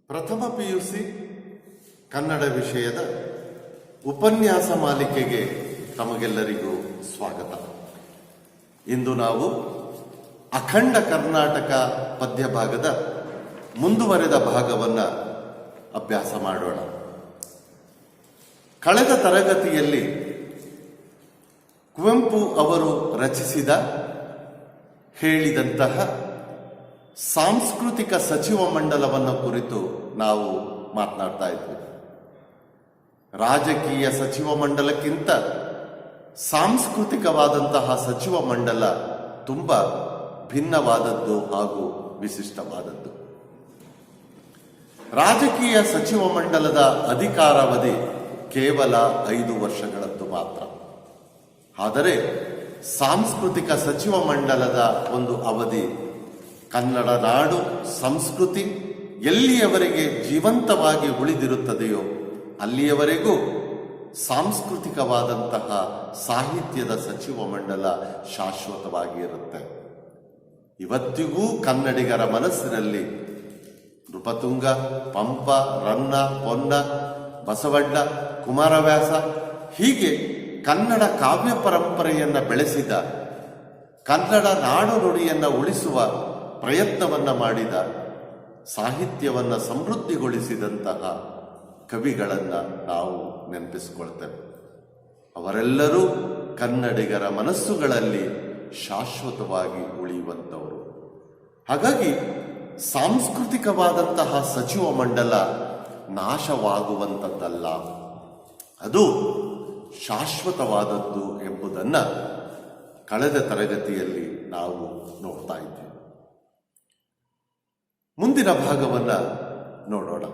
ಪ್ರಥಮ ಪಿಯುಸಿ ಕನ್ನಡ ವಿಷಯದ ಉಪನ್ಯಾಸ ಮಾಲಿಕೆಗೆ ತಮಗೆಲ್ಲರಿಗೂ ಸ್ವಾಗತ. ಇಂದು ನಾವು ಅಖಂಡ ಕರ್ನಾಟಕ ಪದ್ಯಭಾಗದ ಮುಂದುವರೆದ ಭಾಗವನ್ನು ಅಭ್ಯಾಸ ಮಾಡೋಣ. ಕಳೆದ ತರಗತಿಯಲ್ಲಿ ಕುವೆಂಪು ಅವರು ರಚಿಸಿದ ಹೇಳಿದಂತಹ ಸಾಂಸ್ಕೃತಿಕ ಸಚಿವ ಮಂಡಲವನ್ನು ಕುರಿತು ನಾವು ಮಾತನಾಡ್ತಾ ಇದ್ವಿ. ರಾಜಕೀಯ ಸಚಿವ ಮಂಡಲಕ್ಕಿಂತ ಸಾಂಸ್ಕೃತಿಕವಾದಂತಹ ಸಚಿವ ಮಂಡಲ ತುಂಬ ಭಿನ್ನವಾದದ್ದು ಹಾಗೂ ವಿಶಿಷ್ಟವಾದದ್ದು. ರಾಜಕೀಯ ಸಚಿವ ಮಂಡಲದ ಅಧಿಕಾರಾವಧಿ ಕೇವಲ 5 ವರ್ಷಗಳದ್ದು ಮಾತ್ರ. ಆದರೆ ಸಾಂಸ್ಕೃತಿಕ ಸಚಿವ ಮಂಡಲದ ಒಂದು ಅವಧಿ ಕನ್ನಡ ನಾಡು ಸಂಸ್ಕೃತಿ ಎಲ್ಲಿಯವರೆಗೆ ಜೀವಂತವಾಗಿ ಉಳಿದಿರುತ್ತದೆಯೋ ಅಲ್ಲಿಯವರೆಗೂ ಸಾಂಸ್ಕೃತಿಕವಾದಂತಹ ಸಾಹಿತ್ಯದ ಸಚಿವ ಮಂಡಲ ಶಾಶ್ವತವಾಗಿ ಇರುತ್ತೆ. ಇವತ್ತಿಗೂ ಕನ್ನಡಿಗರ ಮನಸ್ಸಿನಲ್ಲಿ ನೃಪತುಂಗ, ಪಂಪ, ರನ್ನ, ಪೊನ್ನ, ಬಸವಣ್ಣ, ಕುಮಾರವ್ಯಾಸ ಹೀಗೆ ಕನ್ನಡ ಕಾವ್ಯ ಪರಂಪರೆಯನ್ನು ಬೆಳೆಸಿದ, ಕನ್ನಡ ನಾಡು ನುಡಿಯನ್ನು ಉಳಿಸುವ ಪ್ರಯತ್ನವನ್ನು ಮಾಡಿದ, ಸಾಹಿತ್ಯವನ್ನು ಸಮೃದ್ಧಿಗೊಳಿಸಿದಂತಹ ಕವಿಗಳನ್ನು ನಾವು ನೆನಪಿಸಿಕೊಳ್ತೇವೆ. ಅವರೆಲ್ಲರೂ ಕನ್ನಡಿಗರ ಮನಸ್ಸುಗಳಲ್ಲಿ ಶಾಶ್ವತವಾಗಿ ಉಳಿಯುವಂಥವರು. ಹಾಗಾಗಿ ಸಾಂಸ್ಕೃತಿಕವಾದಂತಹ ಸಚಿವ ಮಂಡಲ ನಾಶವಾಗುವಂಥದ್ದಲ್ಲ, ಅದು ಶಾಶ್ವತವಾದದ್ದು ಎಂಬುದನ್ನು ಕಳೆದ ತರಗತಿಯಲ್ಲಿ ನಾವು ನೋಡ್ತಾ ಇದ್ದೇವೆ. ಮುಂದಿನ ಭಾಗವನ್ನು ನೋಡೋಣ.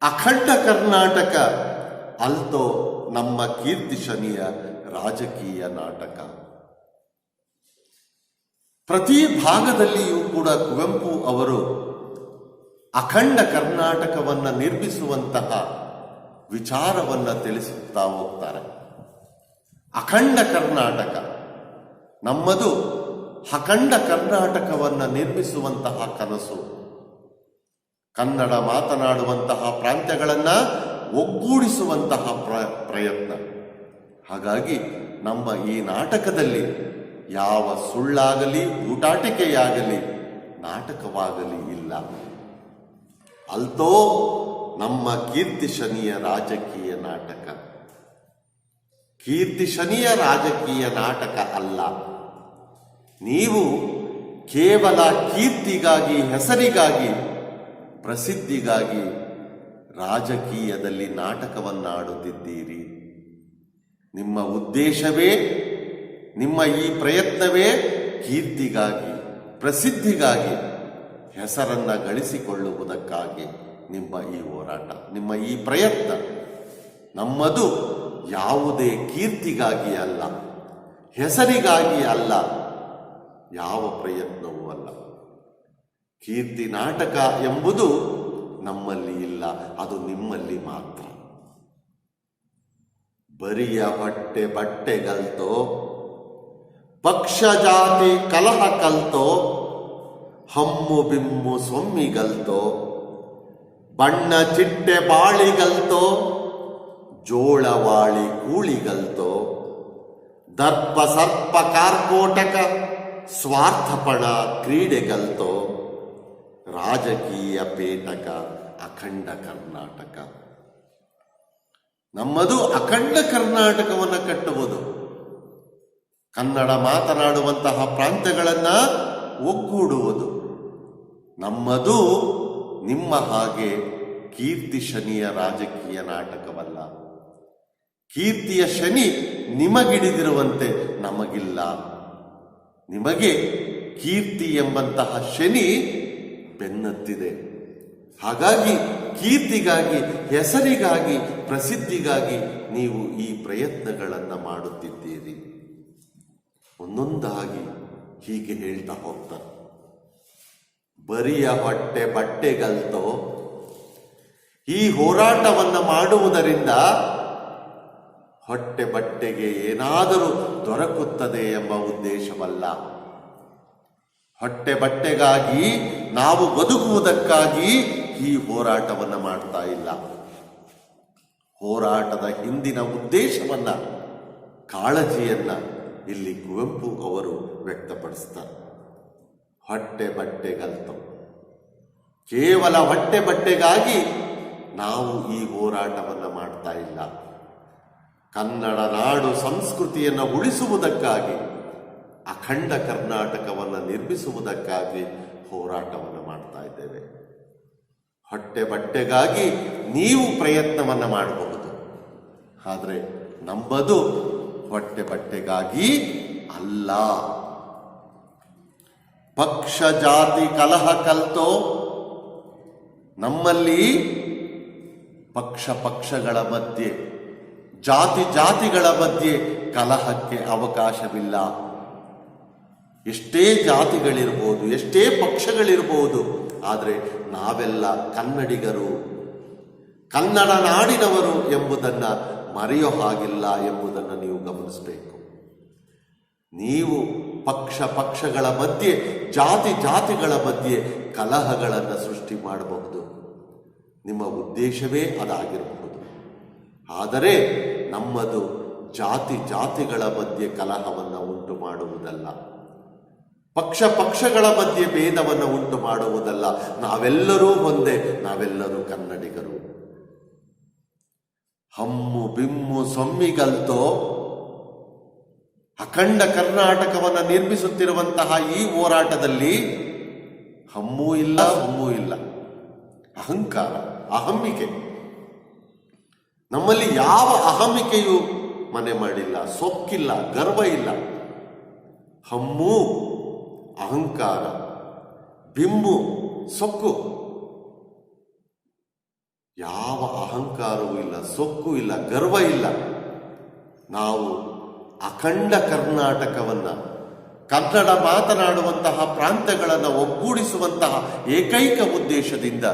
ಅಖಂಡ ಕರ್ನಾಟಕ ಅಲ್ತೋ ನಮ್ಮ ಕೀರ್ತಿ ಶನಿಯ ರಾಜಕೀಯ ನಾಟಕ. ಪ್ರತಿ ಭಾಗದಲ್ಲಿಯೂ ಕೂಡ ಕುವೆಂಪು ಅವರು ಅಖಂಡ ಕರ್ನಾಟಕವನ್ನು ನಿರ್ಮಿಸುವಂತಹ ವಿಚಾರವನ್ನು ತಿಳಿಸುತ್ತಾ ಹೋಗ್ತಾರೆ. ಅಖಂಡ ಕರ್ನಾಟಕ ನಮ್ಮದು ಅಖಂಡ ಕರ್ನಾಟಕವನ್ನು ನಿರ್ಮಿಸುವಂತಹ ಕನಸು. ಕನ್ನಡ ಮಾತನಾಡುವಂತಹ ಪ್ರಾಂತ್ಯಗಳನ್ನು ಒಗ್ಗೂಡಿಸುವಂತಹ ಪ್ರಯತ್ನ. ಹಾಗಾಗಿ ನಮ್ಮ ಈ ನಾಟಕದಲ್ಲಿ ಯಾವ ಸುಳ್ಳಾಗಲಿ ಊಟಾಟಿಕೆಯಾಗಲಿ ನಾಟಕವಾಗಲಿ ಇಲ್ಲ. ಅಲ್ತೋ ನಮ್ಮ ಕೀರ್ತಿ ಶನಿಯ ರಾಜಕೀಯ ನಾಟಕ. ಕೀರ್ತಿ ಶನಿಯ ರಾಜಕೀಯ ನಾಟಕ ಅಲ್ಲ. ನೀವು ಕೇವಲ ಕೀರ್ತಿಗಾಗಿ, ಹೆಸರಿಗಾಗಿ, ಪ್ರಸಿದ್ಧಿಗಾಗಿ ರಾಜಕೀಯದಲ್ಲಿ ನಾಟಕವನ್ನಾಡುತ್ತಿದ್ದೀರಿ. ನಿಮ್ಮ ಉದ್ದೇಶವೇ, ನಿಮ್ಮ ಈ ಪ್ರಯತ್ನವೇ ಕೀರ್ತಿಗಾಗಿ, ಪ್ರಸಿದ್ಧಿಗಾಗಿ, ಹೆಸರನ್ನು ಗಳಿಸಿಕೊಳ್ಳುವುದಕ್ಕಾಗಿ ನಿಮ್ಮ ಈ ಹೋರಾಟ, ನಿಮ್ಮ ಈ ಪ್ರಯತ್ನ. ನಮ್ಮದು ಯಾವುದೇ ಕೀರ್ತಿಗಾಗಿ ಅಲ್ಲ, ಹೆಸರಿಗಾಗಿ ಅಲ್ಲ, ಯಾವ ಪ್ರಯತ್ನವೂ ಅಲ್ಲ. ಕೀರ್ತಿ ನಾಟಕ ಎಂಬುದು ನಮ್ಮಲ್ಲಿ ಇಲ್ಲ, ಅದು ನಿಮ್ಮಲ್ಲಿ ಮಾತ್ರ. ಬರಿಯ ಹೊಟ್ಟೆ ಬಟ್ಟೆಗಲ್ತೋ, ಪಕ್ಷ ಜಾತಿ ಕಲಹ ಕಲ್ತೋ, ಹಮ್ಮು ಬಿಮ್ಮು ಸೊಮ್ಮಿಗಲ್ತೋ, ಬಣ್ಣ ಚಿಟ್ಟೆ ಬಾಳಿಗಲ್ತೋ, ಜೋಳವಾಳಿ ಕೂಳಿಗಲ್ತೋ, ದರ್ಪ ಸರ್ಪ ಕಾರ್ಕೋಟಕ ಸ್ವಾರ್ಥಪಣ ಕ್ರೀಡೆಗಲ್ತೋ, ರಾಜಕೀಯ ಪೇಟಕ ಅಖಂಡ ಕರ್ನಾಟಕ. ನಮ್ಮದು ಅಖಂಡ ಕರ್ನಾಟಕವನ್ನು ಕಟ್ಟುವುದು, ಕನ್ನಡ ಮಾತನಾಡುವಂತಹ ಪ್ರಾಂತ್ಯಗಳನ್ನು ಒಗ್ಗೂಡುವುದು. ನಮ್ಮದು ನಿಮ್ಮ ಹಾಗೆ ಕೀರ್ತಿ ಶನಿಯ ರಾಜಕೀಯ ನಾಟಕವಲ್ಲ. ಕೀರ್ತಿಯ ಶನಿ ನಿಮಗಿಡಿದಿರುವಂತೆ ನಮಗಿಲ್ಲ. ನಿಮಗೆ ಕೀರ್ತಿ ಎಂಬಂತಹ ಶನಿ ಬೆನ್ನತ್ತಿದೆ. ಹಾಗಾಗಿ ಕೀರ್ತಿಗಾಗಿ, ಹೆಸರಿಗಾಗಿ, ಪ್ರಸಿದ್ಧಿಗಾಗಿ ನೀವು ಈ ಪ್ರಯತ್ನಗಳನ್ನು ಮಾಡುತ್ತಿದ್ದೀರಿ. ಒಂದೊಂದಾಗಿ ಹೀಗೆ ಹೇಳ್ತಾ ಹೋಗ್ತಾರೆ. ಬರಿಯ ಹೊಟ್ಟೆ ಬಟ್ಟೆಗಲ್ತೋ, ಈ ಹೋರಾಟವನ್ನು ಮಾಡುವುದರಿಂದ ಹೊಟ್ಟೆ ಬಟ್ಟೆಗೆ ಏನಾದರೂ ದೊರಕುತ್ತದೆ ಎಂಬ ಉದ್ದೇಶವಲ್ಲ. ಹೊಟ್ಟೆ ಬಟ್ಟೆಗಾಗಿ, ನಾವು ಬದುಕುವುದಕ್ಕಾಗಿ ಈ ಹೋರಾಟವನ್ನು ಮಾಡ್ತಾ ಇಲ್ಲ. ಹೋರಾಟದ ಹಿಂದಿನ ಉದ್ದೇಶವನ್ನ, ಕಾಳಜಿಯನ್ನ ಇಲ್ಲಿ ಕುವೆಂಪು ಅವರು ವ್ಯಕ್ತಪಡಿಸ್ತಾರೆ. ಹೊಟ್ಟೆ ಬಟ್ಟೆಗಲ್ತು, ಕೇವಲ ಹೊಟ್ಟೆ ಬಟ್ಟೆಗಾಗಿ ನಾವು ಈ ಹೋರಾಟವನ್ನು ಮಾಡ್ತಾ ಇಲ್ಲ. ಕನ್ನಡ ನಾಡು ಸಂಸ್ಕೃತಿಯನ್ನು ಉಳಿಸುವುದಕ್ಕಾಗಿ, ಅಖಂಡ ಕರ್ನಾಟಕವನ್ನು ನಿರ್ಮಿಸುವುದಕ್ಕಾಗಿ ಹೋರಾಟವನ್ನು ಮಾಡ್ತಾ ಇದ್ದೇವೆ. ಹೊಟ್ಟೆ ಬಟ್ಟೆಗಾಗಿ ನೀವು ಪ್ರಯತ್ನವನ್ನು ಮಾಡಬಹುದು, ಆದರೆ ನಂಬದು ಹೊಟ್ಟೆ ಬಟ್ಟೆಗಾಗಿ ಅಲ್ಲ. ಪಕ್ಷ ಜಾತಿ ಕಲಹ ಕಲ್ತೋ, ನಮ್ಮಲ್ಲಿ ಪಕ್ಷಗಳ ಮಧ್ಯೆ, ಜಾತಿಗಳ ಮಧ್ಯೆ ಕಲಹಕ್ಕೆ ಅವಕಾಶವಿಲ್ಲ. ಎಷ್ಟೇ ಜಾತಿಗಳಿರ್ಬೋದು, ಎಷ್ಟೇ ಪಕ್ಷಗಳಿರ್ಬೋದು, ಆದರೆ ನಾವೆಲ್ಲ ಕನ್ನಡಿಗರು, ಕನ್ನಡ ನಾಡಿನವರು ಎಂಬುದನ್ನು ಮರೆಯೋ ಹಾಗಿಲ್ಲ ಎಂಬುದನ್ನು ನೀವು ಗಮನಿಸಬೇಕು. ನೀವು ಪಕ್ಷಗಳ ಮಧ್ಯೆ, ಜಾತಿಗಳ ಮಧ್ಯೆ ಕಲಹಗಳನ್ನು ಸೃಷ್ಟಿ ಮಾಡಬಹುದು, ನಿಮ್ಮ ಉದ್ದೇಶವೇ ಅದಾಗಿರಬಹುದು. ಆದರೆ ನಮ್ಮದು ಜಾತಿಗಳ ಮಧ್ಯೆ ಕಲಹವನ್ನು ಉಂಟು ಮಾಡುವುದಲ್ಲ, ಪಕ್ಷಗಳ ಮಧ್ಯೆ ಭೇದವನ್ನು ಉಂಟು ಮಾಡುವುದಲ್ಲ. ನಾವೆಲ್ಲರೂ ಒಂದೇ, ನಾವೆಲ್ಲರೂ ಕನ್ನಡಿಗರು. ಹಮ್ಮು ಬಿಮ್ಮು ಸೊಮ್ಮಿಗಲ್ತೋ, ಅಖಂಡ ಕರ್ನಾಟಕವನ್ನು ನಿರ್ಮಿಸುತ್ತಿರುವಂತಹ ಈ ಹೋರಾಟದಲ್ಲಿ ಹಮ್ಮೂ ಇಲ್ಲ, ಹುಮ್ಮೂ ಇಲ್ಲ. ಅಹಂಕಾರ, ಅಹಮ್ಮಿಕೆ, ನಮ್ಮಲ್ಲಿ ಯಾವ ಅಹಮ್ಮಿಕೆಯೂ ಮನೆ ಮಾಡಿಲ್ಲ, ಸೊಕ್ಕಿಲ್ಲ, ಗರ್ವ ಇಲ್ಲ. ಹಮ್ಮು ಅಹಂಕಾರ, ಬಿಂಬು ಸೊಕ್ಕು, ಯಾವ ಅಹಂಕಾರವೂ ಇಲ್ಲ, ಸೊಕ್ಕು ಇಲ್ಲ, ಗರ್ವ ಇಲ್ಲ. ನಾವು ಅಖಂಡ ಕರ್ನಾಟಕವನ್ನು, ಕನ್ನಡ ಮಾತನಾಡುವಂತಹ ಪ್ರಾಂತ್ಯಗಳನ್ನು ಒಗ್ಗೂಡಿಸುವಂತಹ ಏಕೈಕ ಉದ್ದೇಶದಿಂದ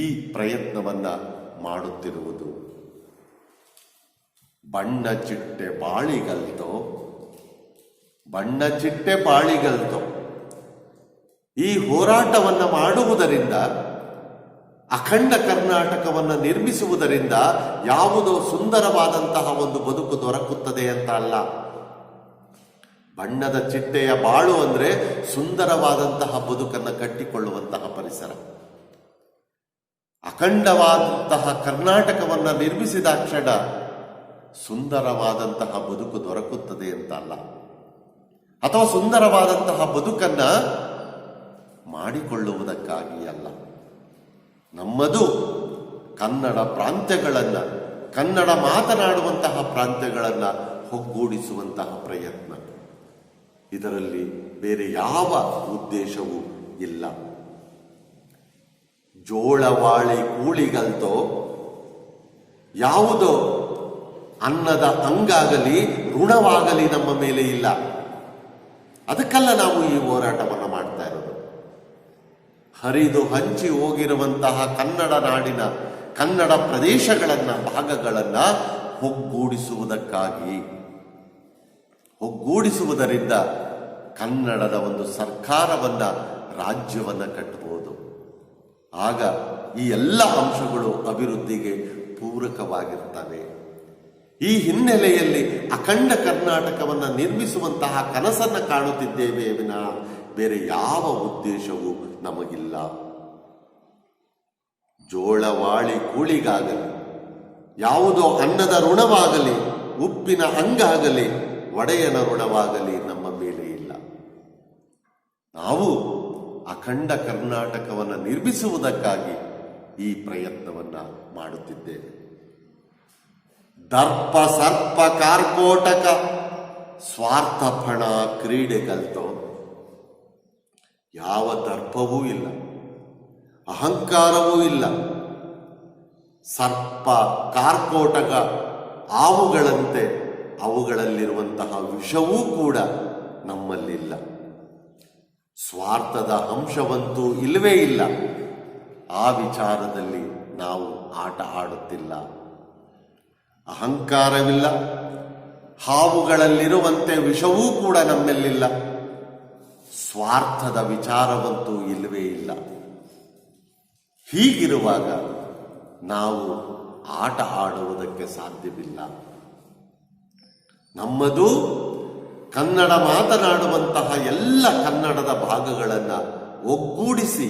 ಈ ಪ್ರಯತ್ನವನ್ನ ಮಾಡುತ್ತಿರುವುದು. ಬಣ್ಣ ಚಿಟ್ಟೆ ಬಾಳಿಗಲ್ತೋ ಈ ಹೋರಾಟವನ್ನು ಮಾಡುವುದರಿಂದ, ಅಖಂಡ ಕರ್ನಾಟಕವನ್ನು ನಿರ್ಮಿಸುವುದರಿಂದ ಯಾವುದೋ ಸುಂದರವಾದಂತಹ ಒಂದು ಬದುಕು ದೊರಕುತ್ತದೆ ಅಂತ ಅಲ್ಲ. ಬಣ್ಣದ ಚಿಟ್ಟೆಯ ಬಾಳು ಅಂದರೆ ಸುಂದರವಾದಂತಹ ಬದುಕನ್ನು ಕಟ್ಟಿಕೊಳ್ಳುವಂತಹ ಪರಿಸರ. ಅಖಂಡವಾದಂತಹ ಕರ್ನಾಟಕವನ್ನು ನಿರ್ಮಿಸಿದ ಕ್ಷಣ ಸುಂದರವಾದಂತಹ ಬದುಕು ದೊರಕುತ್ತದೆ ಅಂತ ಅಲ್ಲ, ಅಥವಾ ಸುಂದರವಾದಂತಹ ಬದುಕನ್ನ ಮಾಡಿಕೊಳ್ಳುವುದಕ್ಕಾಗಿ ಅಲ್ಲ. ನಮ್ಮದು ಕನ್ನಡ ಪ್ರಾಂತ್ಯಗಳನ್ನು, ಕನ್ನಡ ಮಾತನಾಡುವಂತಹ ಪ್ರಾಂತ್ಯಗಳನ್ನು ಒಗ್ಗೂಡಿಸುವಂತಹ ಪ್ರಯತ್ನ. ಇದರಲ್ಲಿ ಬೇರೆ ಯಾವ ಉದ್ದೇಶವೂ ಇಲ್ಲ. ಜೋಳವಾಳಿ ಕೂಳಿಗಲ್ತೋ, ಯಾವುದೋ ಅನ್ನದ ಅಂಗಾಗಲಿ ಋಣವಾಗಲಿ ನಮ್ಮ ಮೇಲೆ ಇಲ್ಲ. ಅದಕ್ಕೆಲ್ಲ ನಾವು ಈ ಹೋರಾಟವನ್ನು ಮಾಡ್ತಾ ಇರೋದು. ಹರಿದು ಹಂಚಿ ಹೋಗಿರುವಂತಹ ಕನ್ನಡ ನಾಡಿನ, ಕನ್ನಡ ಪ್ರದೇಶಗಳನ್ನು, ಭಾಗಗಳನ್ನು ಒಗ್ಗೂಡಿಸುವುದರಿಂದ ಕನ್ನಡದ ಒಂದು ಸರ್ಕಾರವನ್ನ, ರಾಜ್ಯವನ್ನ ಕಟ್ಟಬಹುದು. ಆಗ ಈ ಎಲ್ಲ ಅಂಶಗಳು ಅಭಿವೃದ್ಧಿಗೆ ಪೂರಕವಾಗಿರ್ತವೆ. ಈ ಹಿನ್ನೆಲೆಯಲ್ಲಿ ಅಖಂಡ ಕರ್ನಾಟಕವನ್ನು ನಿರ್ಮಿಸುವಂತಹ ಕನಸನ್ನು ಕಾಣುತ್ತಿದ್ದೇವೆ ವಿನಃ ಬೇರೆ ಯಾವ ಉದ್ದೇಶವೂ ನಮಗಿಲ್ಲ. ಜೋಳವಾಳಿ ಕೂಳಿಗಾಗಲಿ, ಯಾವುದೋ ಅನ್ನದ ಋಣವಾಗಲಿ, ಉಪ್ಪಿನ ಅಂಗಾಗಲಿ, ಒಡೆಯನ ಋಣವಾಗಲಿ ನಮ್ಮ ಮೇಲೆ ಇಲ್ಲ. ನಾವು ಅಖಂಡ ಕರ್ನಾಟಕವನ್ನು ನಿರ್ಮಿಸುವುದಕ್ಕಾಗಿ ಈ ಪ್ರಯತ್ನವನ್ನ ಮಾಡುತ್ತಿದ್ದೇವೆ. ದರ್ಪ ಸರ್ಪ ಕಾರ್ಕೋಟಕ ಸ್ವಾರ್ಥಪಣ ಕ್ರೀಡೆಗಲ್ತೋ, ಯಾವ ದರ್ಪವೂ ಇಲ್ಲ, ಅಹಂಕಾರವೂ ಇಲ್ಲ. ಸರ್ಪ ಕಾರ್ಕೋಟಕ ಆವುಗಳಂತೆ ಅವುಗಳಲ್ಲಿರುವಂತಹ ವಿಷವೂ ಕೂಡ ನಮ್ಮಲ್ಲಿಲ್ಲ. ಸ್ವಾರ್ಥದ ಅಂಶವಂತೂ ಇಲ್ಲವೇ ಇಲ್ಲ. ಆ ವಿಚಾರದಲ್ಲಿ ನಾವು ಆಟ ಆಡುತ್ತಿಲ್ಲ. ಅಹಂಕಾರವಿಲ್ಲ, ಹಾವುಗಳಲ್ಲಿರುವಂತೆ ವಿಷವೂ ಕೂಡ ನಮ್ಮಲ್ಲಿಲ್ಲ. ಸ್ವಾರ್ಥದ ವಿಚಾರವಂತೂ ಇಲ್ಲವೇ ಇಲ್ಲ. ಹೀಗಿರುವಾಗ ನಾವು ಆಟ ಆಡುವುದಕ್ಕೆ ಸಾಧ್ಯವಿಲ್ಲ. ನಮ್ಮದು ಕನ್ನಡ ಮಾತನಾಡುವಂತಹ ಎಲ್ಲ ಕನ್ನಡದ ಭಾಗಗಳನ್ನು ಒಗ್ಗೂಡಿಸಿ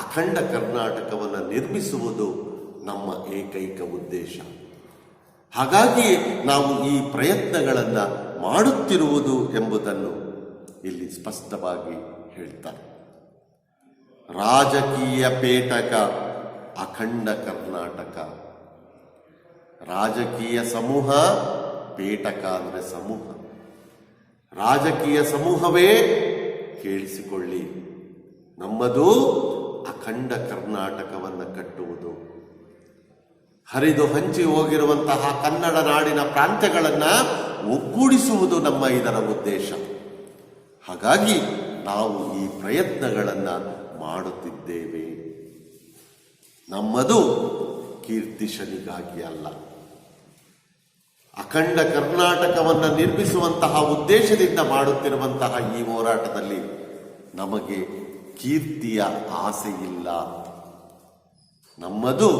ಅಖಂಡ ಕರ್ನಾಟಕವನ್ನು ನಿರ್ಮಿಸುವುದು ನಮ್ಮ ಏಕೈಕ ಉದ್ದೇಶ. ಹಾಗಾಗಿ ನಾವು ಈ ಪ್ರಯತ್ನಗಳನ್ನು ಮಾಡುತ್ತಿರುವುದು ಎಂಬುದನ್ನು ಇಲ್ಲಿ ಸ್ಪಷ್ಟವಾಗಿ ಹೇಳ್ತಾರೆ. ರಾಜಕೀಯ ಪೇಟಕ ಅಖಂಡ ಕರ್ನಾಟಕ. ರಾಜಕೀಯ ಸಮೂಹ, ಪೇಟಕ ಅಂದರೆ ಸಮೂಹ. ರಾಜಕೀಯ ಸಮೂಹವೇ ಕೇಳಿಸಿಕೊಳ್ಳಿ, ನಮ್ಮದು ಅಖಂಡ ಕರ್ನಾಟಕವನ್ನು ಕಟ್ಟುವುದು. ಹರಿದು ಹಂಚಿ ಹೋಗಿರುವಂತಹ ಕನ್ನಡ ನಾಡಿನ ಪ್ರಾಂತ್ಯಗಳನ್ನು ಒಗ್ಗೂಡಿಸುವುದು ನಮ್ಮ ಇದರ ಉದ್ದೇಶ. ಹಾಗಾಗಿ ನಾವು ಈ ಪ್ರಯತ್ನಗಳನ್ನು ಮಾಡುತ್ತಿದ್ದೇವೆ. ನಮ್ಮದು ಕೀರ್ತಿ ಶನಿಗಾಗಿ ಅಲ್ಲ, ಅಖಂಡ ಕರ್ನಾಟಕವನ್ನು ನಿರ್ಮಿಸುವಂತಹ ಉದ್ದೇಶದಿಂದ ಮಾಡುತ್ತಿರುವಂತಹ ಈ ಹೋರಾಟದಲ್ಲಿ ನಮಗೆ ಕೀರ್ತಿಯ ಆಸೆ ಇಲ್ಲ. ನಮ್ಮದು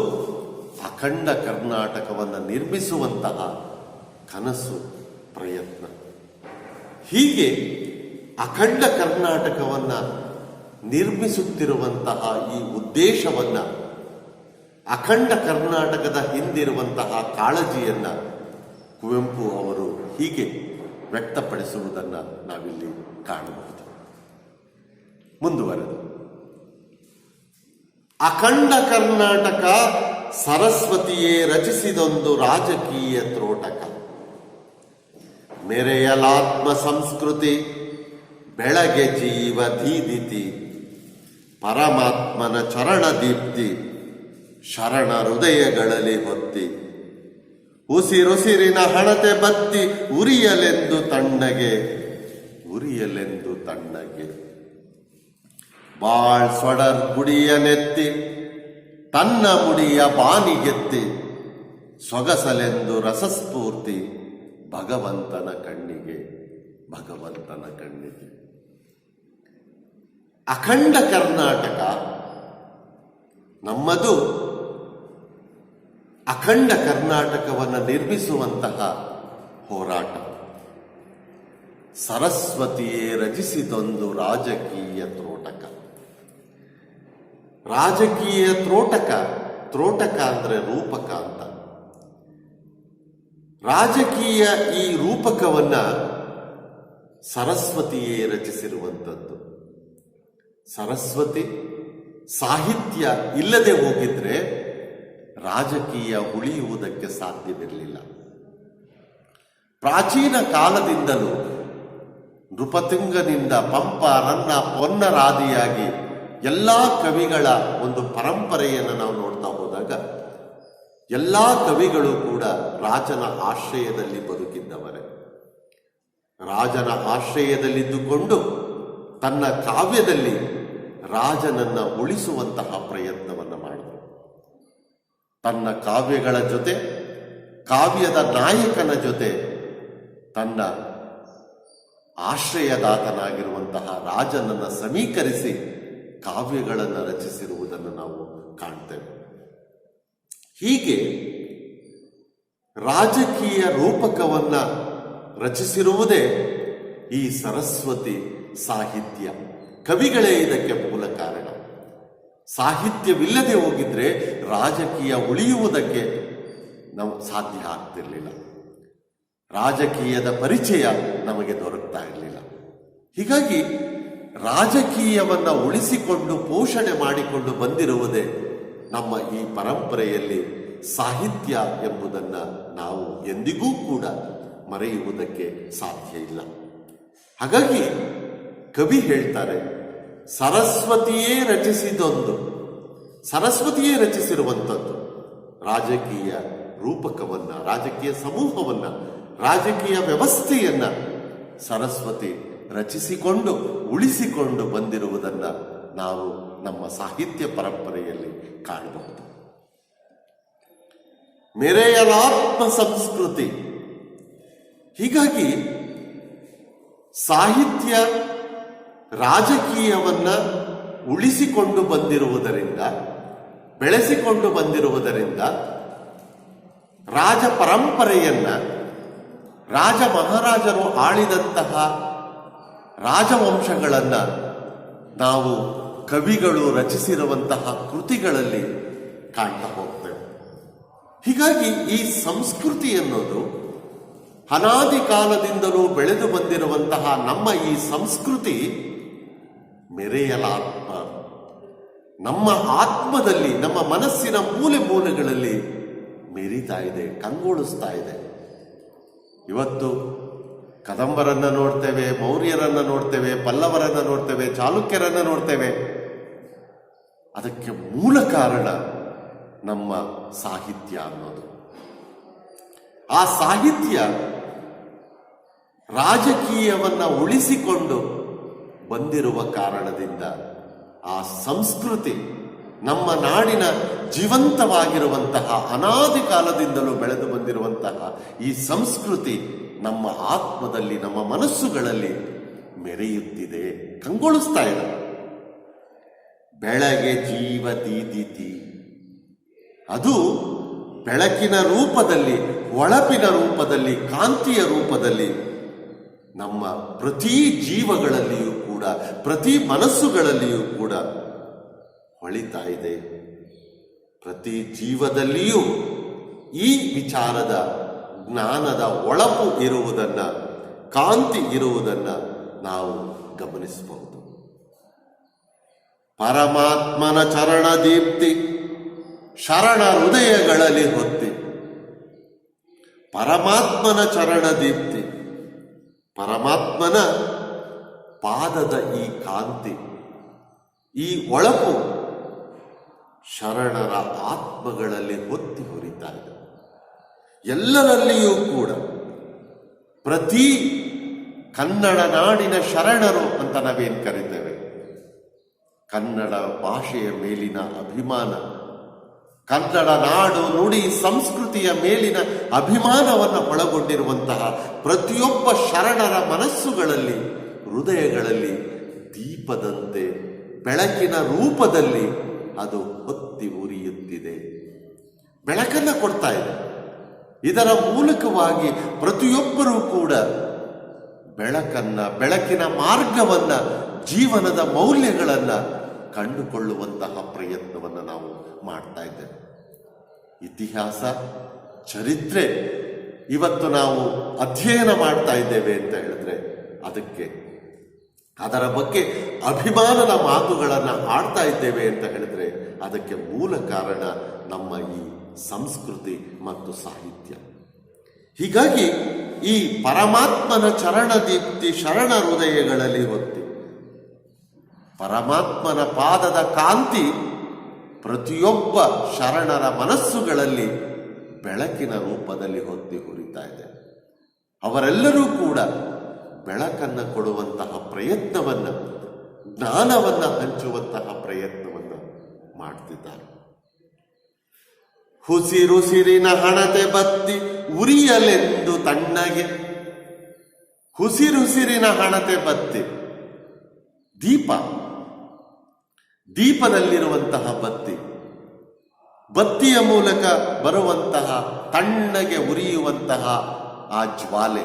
ಅಖಂಡ ಕರ್ನಾಟಕವನ್ನು ನಿರ್ಮಿಸುವಂತಹ ಕನಸು, ಪ್ರಯತ್ನ. ಹೀಗೆ ಅಖಂಡ ಕರ್ನಾಟಕವನ್ನು ನಿರ್ಮಿಸುತ್ತಿರುವಂತಹ ಈ ಉದ್ದೇಶವನ್ನು, ಅಖಂಡ ಕರ್ನಾಟಕದ ಹಿಂದಿರುವಂತಹ ಕಾಳಜಿಯನ್ನು ಕುವೆಂಪು ಅವರು ಹೀಗೆ ವ್ಯಕ್ತಪಡಿಸುವುದನ್ನು ನಾವಿಲ್ಲಿ ಕಾಣಬಹುದು. ಮುಂದುವರೆದು, ಅಖಂಡ ಕರ್ನಾಟಕ ಸರಸ್ವತಿಯೇ ರಚಿಸಿದೊಂದು ರಾಜಕೀಯ ತ್ರೋಟಕ. ಮೆರೆಯಲಾತ್ಮ ಸಂಸ್ಕೃತಿ ಬೆಳಗ್ಗೆ ಜೀವ ದೀದಿತಿ, ಪರಮಾತ್ಮನ ಚರಣ ದೀಪ್ತಿ ಶರಣ ಹೃದಯಗಳಲ್ಲಿ ಹೊತ್ತಿ, ಉಸಿರುಸಿರಿನ ಹಣತೆ ಬತ್ತಿ ಉರಿಯಲೆಂದು ತಣ್ಣಗೆ, ಉರಿಯಲೆಂದು ತಣ್ಣಗೆ. ಬಾಳ್ ಸೊಡರ್ ಗುಡಿಯ ನೆತ್ತಿ ತನ್ನ ಮುಡಿಯ ಬಾನಿಗೆತ್ತಿ, ಸೊಗಸಲೆಂದು ರಸಸ್ಫೂರ್ತಿ ಭಗವಂತನ ಕಣ್ಣಿಗೆ, ಭಗವಂತನ ಕಣ್ಣಿಗೆ. ಅಖಂಡ ಕರ್ನಾಟಕ ನಮ್ಮದು ಅಖಂಡ ಕರ್ನಾಟಕವನ್ನು ನಿರ್ಮಿಸುವಂತಹ ಹೋರಾಟ. ಸರಸ್ವತಿಯೇ ರಚಿಸಿದೊಂದು ರಾಜಕೀಯ ತ್ರೋಟಕ. ರಾಜಕೀಯ ತ್ರೋಟಕ, ತ್ರೋಟಕ ಅಂದರೆ ರೂಪಕ ಅಂತ. ರಾಜಕೀಯ ಈ ರೂಪಕವನ್ನ ಸರಸ್ವತಿಯೇ ರಚಿಸಿರುವಂಥದ್ದು. ಸರಸ್ವತಿ ಸಾಹಿತ್ಯ ಇಲ್ಲದೆ ಹೋಗಿದ್ರೆ ರಾಜಕೀಯ ಉಳಿಯುವುದಕ್ಕೆ ಸಾಧ್ಯವಿರಲಿಲ್ಲ. ಪ್ರಾಚೀನ ಕಾಲದಿಂದಲೂ ನೃಪತುಂಗನಿಂದ ಪಂಪ, ರನ್ನ, ಪೊನ್ನರಾದಿಯಾಗಿ ಎಲ್ಲ ಕವಿಗಳ ಒಂದು ಪರಂಪರೆಯನ್ನು ನಾವು ನೋಡ್ತಾ ಹೋದಾಗ ಎಲ್ಲ ಕವಿಗಳು ಕೂಡ ರಾಜನ ಆಶ್ರಯದಲ್ಲಿ ಬದುಕಿದ್ದವರೇ. ರಾಜನ ಆಶ್ರಯದಲ್ಲಿದ್ದುಕೊಂಡು ತನ್ನ ಕಾವ್ಯದಲ್ಲಿ ರಾಜನನ್ನ ಉಳಿಸುವಂತಹ ಪ್ರಯತ್ನವನ್ನು ಮಾಡಿದರು. ತನ್ನ ಕಾವ್ಯಗಳ ಜೊತೆ, ಕಾವ್ಯದ ನಾಯಕನ ಜೊತೆ ತನ್ನ ಆಶ್ರಯದಾತನಾಗಿರುವಂತಹ ರಾಜನನ್ನು ಸಮೀಕರಿಸಿ ಕಾವ್ಯಗಳನ್ನು ರಚಿಸಿರುವುದನ್ನು ನಾವು ಕಾಣ್ತೇವೆ. ಹೀಗೆ ರಾಜಕೀಯ ರೂಪಕವನ್ನ ರಚಿಸಿರುವುದೇ ಈ ಸರಸ್ವತಿ ಸಾಹಿತ್ಯ. ಕವಿಗಳೇ ಇದಕ್ಕೆ ಮೂಲ ಕಾರಣ. ಸಾಹಿತ್ಯವಿಲ್ಲದೆ ಹೋಗಿದ್ರೆ ರಾಜಕೀಯ ಉಳಿಯುವುದಕ್ಕೆ ನಾವು ಸಾಧ್ಯ ಆಗ್ತಿರ್ಲಿಲ್ಲ. ರಾಜಕೀಯದ ಪರಿಚಯ ನಮಗೆ ದೊರಕ್ತಾ ಇರಲಿಲ್ಲ. ಹೀಗಾಗಿ ರಾಜಕೀಯವನ್ನ ಉಳಿಸಿಕೊಂಡು ಪೋಷಣೆ ಮಾಡಿಕೊಂಡು ಬಂದಿರುವುದೇ ನಮ್ಮ ಈ ಪರಂಪರೆಯಲ್ಲಿ ಸಾಹಿತ್ಯ ಎಂಬುದನ್ನು ನಾವು ಎಂದಿಗೂ ಕೂಡ ಮರೆಯುವುದಕ್ಕೆ ಸಾಧ್ಯ ಇಲ್ಲ. ಹಾಗಾಗಿ ಕವಿ ಹೇಳ್ತಾರೆ, ಸರಸ್ವತಿಯೇ ರಚಿಸಿದೊಂದು, ಸರಸ್ವತಿಯೇ ರಚಿಸಿರುವಂಥದ್ದು ರಾಜಕೀಯ ರೂಪಕವನ್ನ, ರಾಜಕೀಯ ಸಮೂಹವನ್ನ, ರಾಜಕೀಯ ವ್ಯವಸ್ಥೆಯನ್ನ ಸರಸ್ವತಿ ರಚಿಸಿಕೊಂಡು ಉಳಿಸಿಕೊಂಡು ಬಂದಿರುವುದನ್ನು ನಾವು ನಮ್ಮ ಸಾಹಿತ್ಯ ಪರಂಪರೆಯಲ್ಲಿ ಕಾಣಬಹುದು. ಮೆರೆಯಲಾತ್ಮ ಸಂಸ್ಕೃತಿ. ಹೀಗಾಗಿ ಸಾಹಿತ್ಯ ರಾಜಕೀಯವನ್ನ ಉಳಿಸಿಕೊಂಡು ಬಂದಿರುವುದರಿಂದ, ಬೆಳೆಸಿಕೊಂಡು ಬಂದಿರುವುದರಿಂದ ರಾಜ ಪರಂಪರೆಯನ್ನ, ರಾಜ ಮಹಾರಾಜರು ಆಳಿದಂತಹ ರಾಜವಂಶಗಳನ್ನು ನಾವು ಕವಿಗಳು ರಚಿಸಿರುವಂತಹ ಕೃತಿಗಳಲ್ಲಿ ಕಾಣ್ತಾ ಹೋಗ್ತೇವೆ. ಹೀಗಾಗಿ ಈ ಸಂಸ್ಕೃತಿ ಎನ್ನುವುದು ಅನಾದಿ ಕಾಲದಿಂದಲೂ ಬೆಳೆದು ಬಂದಿರುವಂತಹ ನಮ್ಮ ಈ ಸಂಸ್ಕೃತಿ ಮೆರೆಯಲಾತ್ಮ, ನಮ್ಮ ಆತ್ಮದಲ್ಲಿ, ನಮ್ಮ ಮನಸ್ಸಿನ ಮೂಲೆ ಮೂಲೆಗಳಲ್ಲಿ ಮೆರಿತಾ ಇದೆ, ಕಂಗೊಳಿಸ್ತಾ ಇದೆ. ಇವತ್ತು ಕದಂಬರನ್ನ ನೋಡ್ತೇವೆ, ಮೌರ್ಯರನ್ನ ನೋಡ್ತೇವೆ, ಪಲ್ಲವರನ್ನ ನೋಡ್ತೇವೆ, ಚಾಲುಕ್ಯರನ್ನ ನೋಡ್ತೇವೆ. ಅದಕ್ಕೆ ಮೂಲ ಕಾರಣ ನಮ್ಮ ಸಾಹಿತ್ಯ ಅನ್ನೋದು. ಆ ಸಾಹಿತ್ಯ ರಾಜಕೀಯವನ್ನ ಉಳಿಸಿಕೊಂಡು ಬಂದಿರುವ ಕಾರಣದಿಂದ ಆ ಸಂಸ್ಕೃತಿ, ನಮ್ಮ ನಾಡಿನ ಜೀವಂತವಾಗಿರುವಂತಹ, ಅನಾದಿ ಕಾಲದಿಂದಲೂ ಬೆಳೆದು ಬಂದಿರುವಂತಹ ಈ ಸಂಸ್ಕೃತಿ ನಮ್ಮ ಆತ್ಮದಲ್ಲಿ, ನಮ್ಮ ಮನಸ್ಸುಗಳಲ್ಲಿ ಮೆರೆಯುತ್ತಿದೆ, ಕಂಗೊಳಿಸ್ತಾ ಇದೆ. ಬೆಳಗ್ಗೆ ಜೀವ ದೀದಿತಿ, ಅದು ಬೆಳಕಿನ ರೂಪದಲ್ಲಿ, ಹೊಳಪಿನ ರೂಪದಲ್ಲಿ, ಕಾಂತಿಯ ರೂಪದಲ್ಲಿ ನಮ್ಮ ಪ್ರತಿ ಜೀವಗಳಲ್ಲಿಯೂ ಕೂಡ, ಪ್ರತಿ ಮನಸ್ಸುಗಳಲ್ಲಿಯೂ ಕೂಡ ಹೊಳಿತಾ ಇದೆ. ಪ್ರತಿ ಜೀವದಲ್ಲಿಯೂ ಈ ವಿಚಾರದ, ಜ್ಞಾನದ ಹೊಳಪು ಇರುವುದನ್ನ, ಕಾಂತಿ ಇರುವುದನ್ನ ನಾವು ಗಮನಿಸಬಹುದು. ಪರಮಾತ್ಮನ ಚರಣ ದೀಪ್ತಿ ಶರಣ ಹೃದಯಗಳಲ್ಲಿ ಹೊತ್ತಿ. ಪರಮಾತ್ಮನ ಚರಣ ದೀಪ್ತಿ, ಪರಮಾತ್ಮನ ಪಾದದ ಈ ಕಾಂತಿ, ಈ ಹೊಳಪು ಶರಣರ ಆತ್ಮಗಳಲ್ಲಿ ಹೊತ್ತಿ ಹೊರಿತಾ ಇದೆ. ಎಲ್ಲರಲ್ಲಿಯೂ ಕೂಡ ಪ್ರತಿ ಕನ್ನಡ ನಾಡಿನ ಶರಣರು ಅಂತ ನಾವೇನು ಕರೀತೇವೆ, ಕನ್ನಡ ಭಾಷೆಯ ಮೇಲಿನ ಅಭಿಮಾನ, ಕನ್ನಡ ನಾಡು ನುಡಿ ಸಂಸ್ಕೃತಿಯ ಮೇಲಿನ ಅಭಿಮಾನವನ್ನು ಒಳಗೊಂಡಿರುವಂತಹ ಪ್ರತಿಯೊಬ್ಬ ಶರಣರ ಮನಸ್ಸುಗಳಲ್ಲಿ, ಹೃದಯಗಳಲ್ಲಿ ದೀಪದಂತೆ ಬೆಳಕಿನ ರೂಪದಲ್ಲಿ ಅದು ಹೊತ್ತಿ ಉರಿಯುತ್ತಿದೆ, ಬೆಳಕನ್ನು ಕೊಡ್ತಾ ಇದೆ. ಇದರ ಮೂಲಕವಾಗಿ ಪ್ರತಿಯೊಬ್ಬರೂ ಕೂಡ ಬೆಳಕನ್ನ, ಬೆಳಕಿನ ಮಾರ್ಗವನ್ನ, ಜೀವನದ ಮೌಲ್ಯಗಳನ್ನ ಕಂಡುಕೊಳ್ಳುವಂತಹ ಪ್ರಯತ್ನವನ್ನು ನಾವು ಮಾಡ್ತಾ ಇದ್ದೇವೆ. ಇತಿಹಾಸ, ಚರಿತ್ರೆ ಇವತ್ತು ನಾವು ಅಧ್ಯಯನ ಮಾಡ್ತಾ ಇದ್ದೇವೆ ಅಂತ ಹೇಳಿದ್ರೆ, ಅದಕ್ಕೆ ಅದರ ಬಗ್ಗೆ ಅಭಿಮಾನದ ಮಾತುಗಳನ್ನು ಆಡ್ತಾ ಇದ್ದೇವೆ ಅಂತ ಹೇಳಿದ್ರೆ, ಅದಕ್ಕೆ ಮೂಲ ಕಾರಣ ನಮ್ಮ ಈ ಸಂಸ್ಕೃತಿ ಮತ್ತು ಸಾಹಿತ್ಯ. ಹೀಗಾಗಿ ಈ ಪರಮಾತ್ಮನ ಚರಣ ದೀಪ್ತಿ ಶರಣ ಹೃದಯಗಳಲ್ಲಿ ಹೊತ್ತಿ, ಪರಮಾತ್ಮನ ಪಾದದ ಕಾಂತಿ ಪ್ರತಿಯೊಬ್ಬ ಶರಣರ ಮನಸ್ಸುಗಳಲ್ಲಿ ಬೆಳಕಿನ ರೂಪದಲ್ಲಿ ಹೊತ್ತಿ ಹುರಿತಾ ಇದೆ. ಅವರೆಲ್ಲರೂ ಕೂಡ ಬೆಳಕನ್ನು ಕೊಡುವಂತಹ ಪ್ರಯತ್ನವನ್ನು, ಜ್ಞಾನವನ್ನು ಹಂಚುವಂತಹ ಪ್ರಯತ್ನವನ್ನು ಮಾಡ್ತಿದ್ದಾರೆ. ಹುಸಿರುಸಿರಿನ ಹಣತೆ ಬತ್ತಿ ಉರಿಯಲೆಂದು ತಣ್ಣಗೆ. ಹುಸಿರುಸಿರಿನ ಹಣತೆ ಬತ್ತಿ, ದೀಪ, ದೀಪದಲ್ಲಿರುವಂತಹ ಬತ್ತಿ, ಬತ್ತಿಯ ಮೂಲಕ ಬರುವಂತಹ ತಣ್ಣಗೆ ಉರಿಯುವಂತಹ ಆ ಜ್ವಾಲೆ,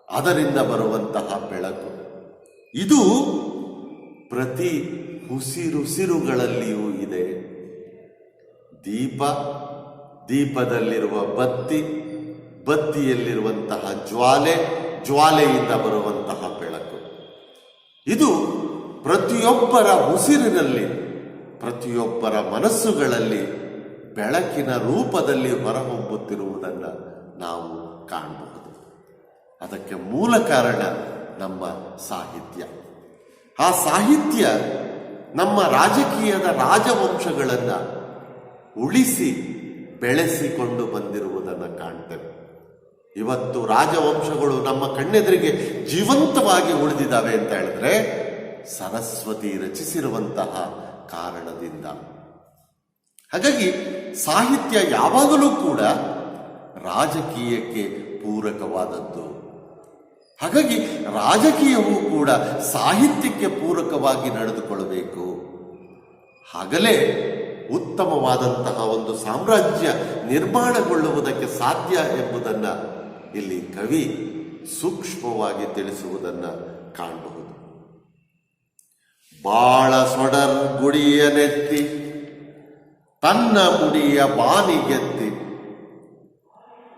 ಅದರಿಂದ ಬರುವಂತಹ ಬೆಳಕು, ಇದು ಪ್ರತಿ ಹುಸಿರುಸಿರುಗಳಲ್ಲಿಯೂ ಇದೆ. ದೀಪ, ದೀಪದಲ್ಲಿರುವ ಬತ್ತಿ, ಬತ್ತಿಯಲ್ಲಿರುವಂತಹ ಜ್ವಾಲೆ, ಜ್ವಾಲೆಯಿಂದ ಬರುವಂತಹ ಬೆಳಕು, ಇದು ಪ್ರತಿಯೊಬ್ಬರ ಉಸಿರಿನಲ್ಲಿ, ಪ್ರತಿಯೊಬ್ಬರ ಮನಸ್ಸುಗಳಲ್ಲಿ ಬೆಳಕಿನ ರೂಪದಲ್ಲಿ ಹೊರಹೊಮ್ಮುತ್ತಿರುವುದನ್ನು ನಾವು ಕಾಣಬಹುದು. ಅದಕ್ಕೆ ಮೂಲ ಕಾರಣ ನಮ್ಮ ಸಾಹಿತ್ಯ. ಆ ಸಾಹಿತ್ಯ ನಮ್ಮ ರಾಜಕೀಯದ ರಾಜವಂಶಗಳನ್ನು ಉಳಿಸಿ ಬೆಳೆಸಿಕೊಂಡು ಬಂದಿರುವುದನ್ನು ಕಾಣ್ತೇವೆ. ಇವತ್ತು ರಾಜವಂಶಗಳು ನಮ್ಮ ಕಣ್ಣೆದುರಿಗೆ ಜೀವಂತವಾಗಿ ಉಳಿದಿದ್ದಾವೆ ಅಂತ ಹೇಳಿದ್ರೆ ಸರಸ್ವತಿ ರಚಿಸಿರುವಂತಹ ಕಾರಣದಿಂದ. ಹಾಗಾಗಿ ಸಾಹಿತ್ಯ ಯಾವಾಗಲೂ ಕೂಡ ರಾಜಕೀಯಕ್ಕೆ ಪೂರಕವಾದದ್ದು. ಹಾಗಾಗಿ ರಾಜಕೀಯವೂ ಕೂಡ ಸಾಹಿತ್ಯಕ್ಕೆ ಪೂರಕವಾಗಿ ನಡೆದುಕೊಳ್ಳಬೇಕು. ಆಗಲೇ ಉತ್ತಮವಾದಂತಹ ಒಂದು ಸಾಮ್ರಾಜ್ಯ ನಿರ್ಮಾಣಗೊಳ್ಳುವುದಕ್ಕೆ ಸಾಧ್ಯ ಎಂಬುದನ್ನು ಇಲ್ಲಿ ಕವಿ ಸೂಕ್ಷ್ಮವಾಗಿ ತಿಳಿಸುವುದನ್ನು ಕಾಣಬಹುದು. ಬಾಳ ಸೊಡರ್ ಗುಡಿಯ ನೆತ್ತಿ ತನ್ನ ಮುಡಿಯ ಬಾನಿಗೆತ್ತಿ.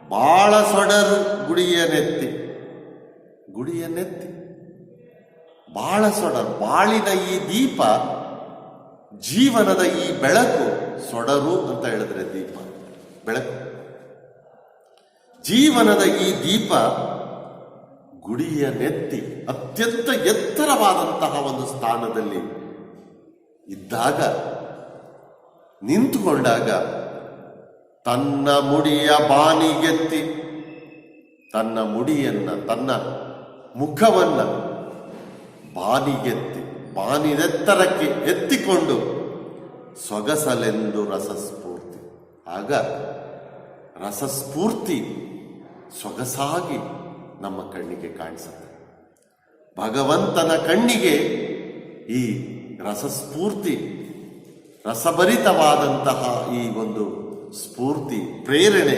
ಬಾಳ ಸೊಡರ್ ಗುಡಿಯ ನೆತ್ತಿ, ಗುಡಿಯ ನೆತ್ತಿ, ಬಾಳ ಸೊಡರ್, ಬಾಳಿನ ಈ ದೀಪ, ಜೀವನದ ಈ ಬೆಳಕು. ಸೊಡರು ಅಂತ ಹೇಳಿದ್ರೆ ದೀಪ, ಬೆಳಕು. ಜೀವನದ ಈ ದೀಪ ಗುಡಿಯ ನೆತ್ತಿ ಅತ್ಯಂತ ಎತ್ತರವಾದಂತಹ ಒಂದು ಸ್ಥಾನದಲ್ಲಿ ಇದ್ದಾಗ, ನಿಂತುಕೊಂಡಾಗ ತನ್ನ ಮುಡಿಯ ಬಾನಿಗೆತ್ತಿ, ತನ್ನ ಮುಡಿಯನ್ನ, ತನ್ನ ಮುಖವನ್ನ ಬಾನಿಗೆತ್ತಿ, ಬಾನಿನೆತ್ತರಕ್ಕೆ ಎತ್ತಿಕೊಂಡು ಸೊಗಸಲೆಂದು ರಸಸ್ಫೂರ್ತಿ. ಆಗ ರಸಸ್ಫೂರ್ತಿ ಸೊಗಸಾಗಿ ನಮ್ಮ ಕಣ್ಣಿಗೆ ಕಾಣಿಸುತ್ತೆ. ಭಗವಂತನ ಕಣ್ಣಿಗೆ ಈ ರಸಸ್ಫೂರ್ತಿ, ರಸಭರಿತವಾದಂತಹ ಈ ಒಂದು ಸ್ಫೂರ್ತಿ, ಪ್ರೇರಣೆ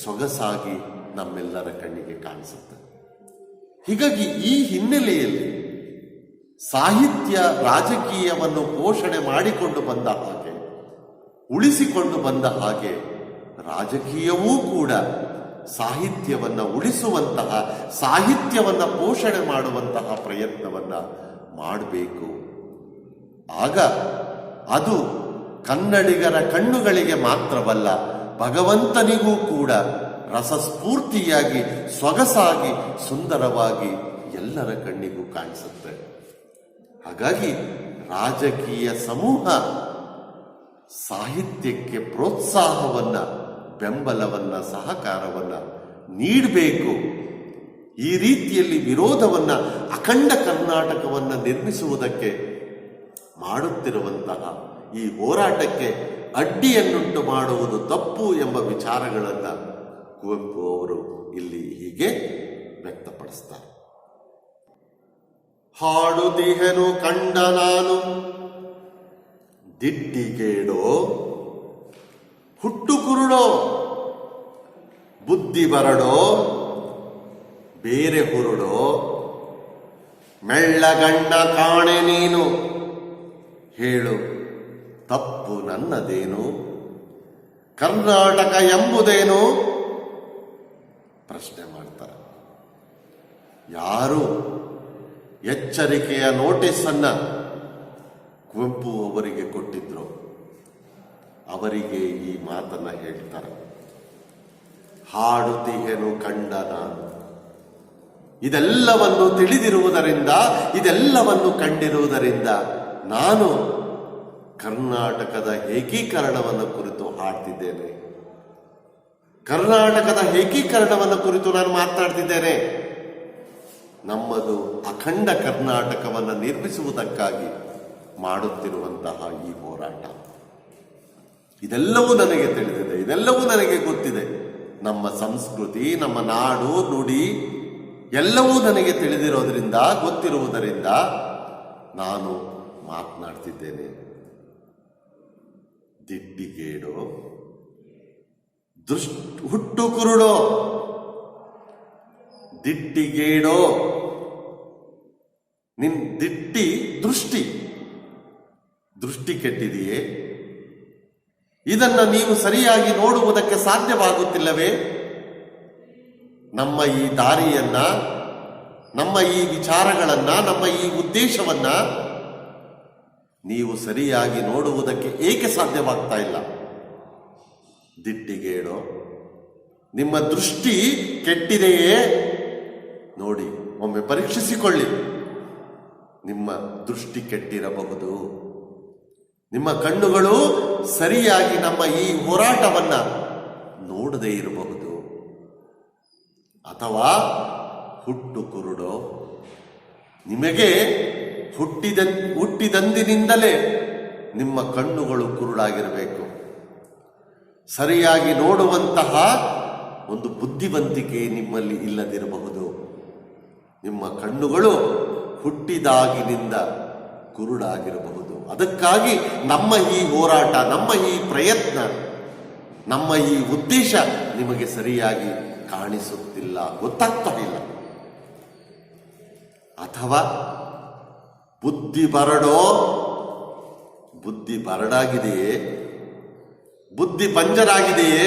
ಸೊಗಸಾಗಿ ನಮ್ಮೆಲ್ಲರ ಕಣ್ಣಿಗೆ ಕಾಣಿಸುತ್ತೆ. ಹೀಗಾಗಿ ಈ ಹಿನ್ನೆಲೆಯಲ್ಲಿ ಸಾಹಿತ್ಯ ರಾಜಕೀಯವನ್ನು ಪೋಷಣೆ ಮಾಡಿಕೊಂಡು ಬಂದ ಹಾಗೆ, ಉಳಿಸಿಕೊಂಡು ಬಂದ ಹಾಗೆ, ರಾಜಕೀಯವೂ ಕೂಡ ಸಾಹಿತ್ಯವನ್ನು ಉಳಿಸುವಂತಹ, ಸಾಹಿತ್ಯವನ್ನು ಪೋಷಣೆ ಮಾಡುವಂತಹ ಪ್ರಯತ್ನವನ್ನು ಮಾಡಬೇಕು. ಆಗ ಅದು ಕನ್ನಡಿಗರ ಕಣ್ಣುಗಳಿಗೆ ಮಾತ್ರವಲ್ಲ, ಭಗವಂತನಿಗೂ ಕೂಡ ರಸಸ್ಫೂರ್ತಿಯಾಗಿ, ಸೊಗಸಾಗಿ, ಸುಂದರವಾಗಿ ಎಲ್ಲರ ಕಣ್ಣಿಗೂ ಕಾಣಿಸುತ್ತೆ. ಹಾಗಾಗಿ ರಾಜಕೀಯ ಸಮೂಹ ಸಾಹಿತ್ಯಕ್ಕೆ ಪ್ರೋತ್ಸಾಹವನ್ನ, ಬೆಂಬಲವನ್ನ, ಸಹಕಾರವನ್ನ ನೀಡಬೇಕು. ಈ ರೀತಿಯಲ್ಲಿ ವಿರೋಧವನ್ನ, ಅಖಂಡ ಕರ್ನಾಟಕವನ್ನು ನಿರ್ಮಿಸುವುದಕ್ಕೆ ಮಾಡುತ್ತಿರುವಂತಹ ಈ ಹೋರಾಟಕ್ಕೆ ಅಡ್ಡಿಯನ್ನುಂಟು ಮಾಡುವುದು ತಪ್ಪು ಎಂಬ ವಿಚಾರಗಳನ್ನು ಕುವೆಂಪು ಅವರು ಇಲ್ಲಿ ಹೀಗೆ ವ್ಯಕ್ತಪಡಿಸ್ತಾರೆ. ಹಾಡುದಿಹೆನು ಕಂಡ ನಾನು ದಿಟ್ಟಿಗೇಡೋ, ಹುಟ್ಟು ಕುರುಡೋ, ಬುದ್ಧಿ ಬರಡೋ, ಬೇರೆ ಹುರುಡೋ, ಮೆಳ್ಳಗಂಡ ಕಾಣೆ ನೀನು, ಹೇಳು ತಪ್ಪು ನನ್ನದೇನು, ಕರ್ನಾಟಕ ಎಂಬುದೇನು ಪ್ರಶ್ನೆ ಮಾಡ್ತಾರೆ. ಯಾರು ಎಚ್ಚರಿಕೆಯ ನೋಟಿಸ್ ಅನ್ನ ಕುವೆಂಪು ಅವರಿಗೆ ಕೊಟ್ಟಿದ್ರು, ಅವರಿಗೆ ಈ ಮಾತನ್ನ ಹೇಳ್ತಾರೆ. ಹಾಡುತ್ತಿಹೆನು ಕಂಡ ನಾನು. ಇದೆಲ್ಲವನ್ನು ತಿಳಿದಿರುವುದರಿಂದ, ಇದೆಲ್ಲವನ್ನು ಕಂಡಿರುವುದರಿಂದ ನಾನು ಕರ್ನಾಟಕದ ಏಕೀಕರಣವನ್ನು ಕುರಿತು ಹಾಡ್ತಿದ್ದೇನೆ. ಕರ್ನಾಟಕದ ಏಕೀಕರಣವನ್ನು ಕುರಿತು ನಾನು ಮಾತನಾಡ್ತಿದ್ದೇನೆ. ನಮ್ಮದು ಅಖಂಡ ಕರ್ನಾಟಕವನ್ನು ನಿರ್ಮಿಸುವುದಕ್ಕಾಗಿ ಮಾಡುತ್ತಿರುವಂತಹ ಈ ಹೋರಾಟ. ಇದೆಲ್ಲವೂ ನನಗೆ ತಿಳಿದಿದೆ, ಇದೆಲ್ಲವೂ ನನಗೆ ಗೊತ್ತಿದೆ. ನಮ್ಮ ಸಂಸ್ಕೃತಿ, ನಮ್ಮ ನಾಡು, ನುಡಿ ಎಲ್ಲವೂ ನನಗೆ ತಿಳಿದಿರೋದ್ರಿಂದ, ಗೊತ್ತಿರುವುದರಿಂದ ನಾನು ಮಾತನಾಡ್ತಿದ್ದೇನೆ. ದಿಟ್ಟಿಗೇಡೋ, ಹುಟ್ಟು ಕುರುಡೋ, ದಿಟ್ಟಿಗೇಡೋ, ನಿನ್ ದಿಟ್ಟಿ ದೃಷ್ಟಿ, ದೃಷ್ಟಿ ಕೆಟ್ಟಿದೆಯೇ? ಇದನ್ನ ನೀವು ಸರಿಯಾಗಿ ನೋಡುವುದಕ್ಕೆ ಸಾಧ್ಯವಾಗುತ್ತಿಲ್ಲವೇ? ನಮ್ಮ ಈ ದಾರಿಯನ್ನ, ನಮ್ಮ ಈ ವಿಚಾರಗಳನ್ನ, ನಮ್ಮ ಈ ಉದ್ದೇಶವನ್ನ ನೀವು ಸರಿಯಾಗಿ ನೋಡುವುದಕ್ಕೆ ಏಕೆ ಸಾಧ್ಯವಾಗ್ತಾ ಇಲ್ಲ? ದಿಟ್ಟಿಗೇಡೋ, ನಿಮ್ಮ ದೃಷ್ಟಿ ಕೆಟ್ಟಿದೆಯೇ? ನೋಡಿ, ಒಮ್ಮೆ ಪರೀಕ್ಷಿಸಿಕೊಳ್ಳಿ. ನಿಮ್ಮ ದೃಷ್ಟಿ ಕೆಟ್ಟಿರಬಹುದು. ನಿಮ್ಮ ಕಣ್ಣುಗಳು ಸರಿಯಾಗಿ ನಮ್ಮ ಈ ಹೋರಾಟವನ್ನ ನೋಡದೇ ಇರಬಹುದು. ಅಥವಾ ಹುಟ್ಟು ಕುರುಡೋ, ನಿಮಗೆ ಹುಟ್ಟಿದಂದಿನಿಂದಲೇ ನಿಮ್ಮ ಕಣ್ಣುಗಳು ಕುರುಡಾಗಿರಬೇಕು. ಸರಿಯಾಗಿ ನೋಡುವಂತಹ ಒಂದು ಬುದ್ಧಿವಂತಿಕೆ ನಿಮ್ಮಲ್ಲಿ ಇಲ್ಲದಿರಬಹುದು. ನಿಮ್ಮ ಕಣ್ಣುಗಳು ಹುಟ್ಟಿದಾಗಿನಿಂದ ಕುರುಡಾಗಿರಬಹುದು. ಅದಕ್ಕಾಗಿ ನಮ್ಮ ಈ ಹೋರಾಟ, ನಮ್ಮ ಈ ಪ್ರಯತ್ನ, ನಮ್ಮ ಈ ಉದ್ದೇಶ ನಿಮಗೆ ಸರಿಯಾಗಿ ಕಾಣಿಸುತ್ತಿಲ್ಲ, ಗೊತ್ತಾಗ್ತಾ ಇಲ್ಲ. ಅಥವಾ ಬುದ್ಧಿ ಬರಡಾಗಿದೆಯೇ, ಬುದ್ಧಿ ಪಂಜರಾಗಿದೆಯೇ,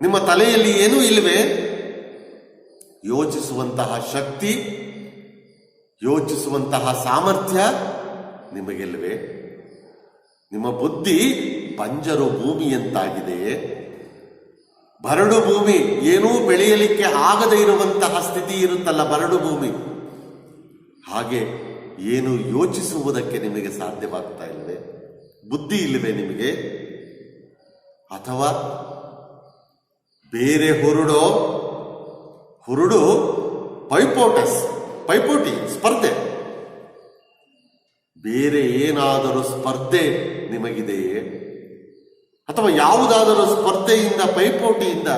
ನಿಮ್ಮ ತಲೆಯಲ್ಲಿ ಏನೂ ಇಲ್ಲವೇ? ಯೋಚಿಸುವಂತಹ ಶಕ್ತಿ, ಯೋಚಿಸುವಂತಹ ಸಾಮರ್ಥ್ಯ ನಿಮಗೆಲ್ಲವೇ? ನಿಮ್ಮ ಬುದ್ಧಿ ಬಂಜರು ಭೂಮಿಯಂತಾಗಿದೆಯೇ? ಬರಡು ಭೂಮಿ, ಏನೂ ಬೆಳೆಯಲಿಕ್ಕೆ ಆಗದೇ ಇರುವಂತಹ ಸ್ಥಿತಿ ಇರುತ್ತಲ್ಲ, ಬರಡು ಭೂಮಿ. ಹಾಗೆ ಏನು ಯೋಚಿಸುವುದಕ್ಕೆ ನಿಮಗೆ ಸಾಧ್ಯವಾಗ್ತಾ ಇಲ್ಲವೇ? ಬುದ್ಧಿ ಇಲ್ಲವೇ ನಿಮಗೆ? ಅಥವಾ ಬೇರೆ ಹುರುಡು ಪೈಪೋಟಿ ಸ್ಪರ್ಧೆ, ಬೇರೆ ಏನಾದರೂ ಸ್ಪರ್ಧೆ ನಿಮಗಿದೆಯೇ? ಅಥವಾ ಯಾವುದಾದರೂ ಸ್ಪರ್ಧೆಯಿಂದ, ಪೈಪೋಟಿಯಿಂದ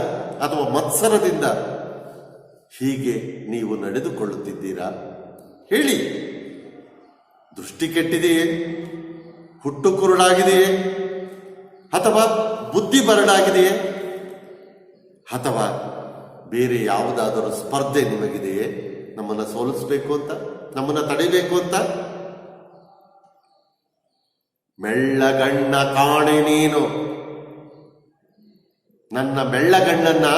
ಅಥವಾ ಮತ್ಸರದಿಂದ ಹೀಗೆ ನೀವು ನಡೆದುಕೊಳ್ಳುತ್ತಿದ್ದೀರಾ? ಹೇಳಿ. ದೃಷ್ಟಿ ಕೆಟ್ಟಿದೆಯೇ? ಹುಟ್ಟು ಕುರುಡಾಗಿದೆಯೇ? ಅಥವಾ ಬುದ್ಧಿ ಬರಡಾಗಿದೆಯೇ? ಅಥವಾ ಬೇರೆ ಯಾವುದಾದರೂ ಸ್ಪರ್ಧೆ ನಿಮಗಿದೆಯೇ? ನಮ್ಮನ್ನು ಸೋಲಿಸಬೇಕು ಅಂತ, ನಮ್ಮನ್ನು ತಡಿಬೇಕು ಅಂತ? ಮೆಳ್ಳಗಣ್ಣ ಕಾಣೆ ನೀನು, ನನ್ನ ಮೆಳ್ಳಗಣ್ಣನ್ನ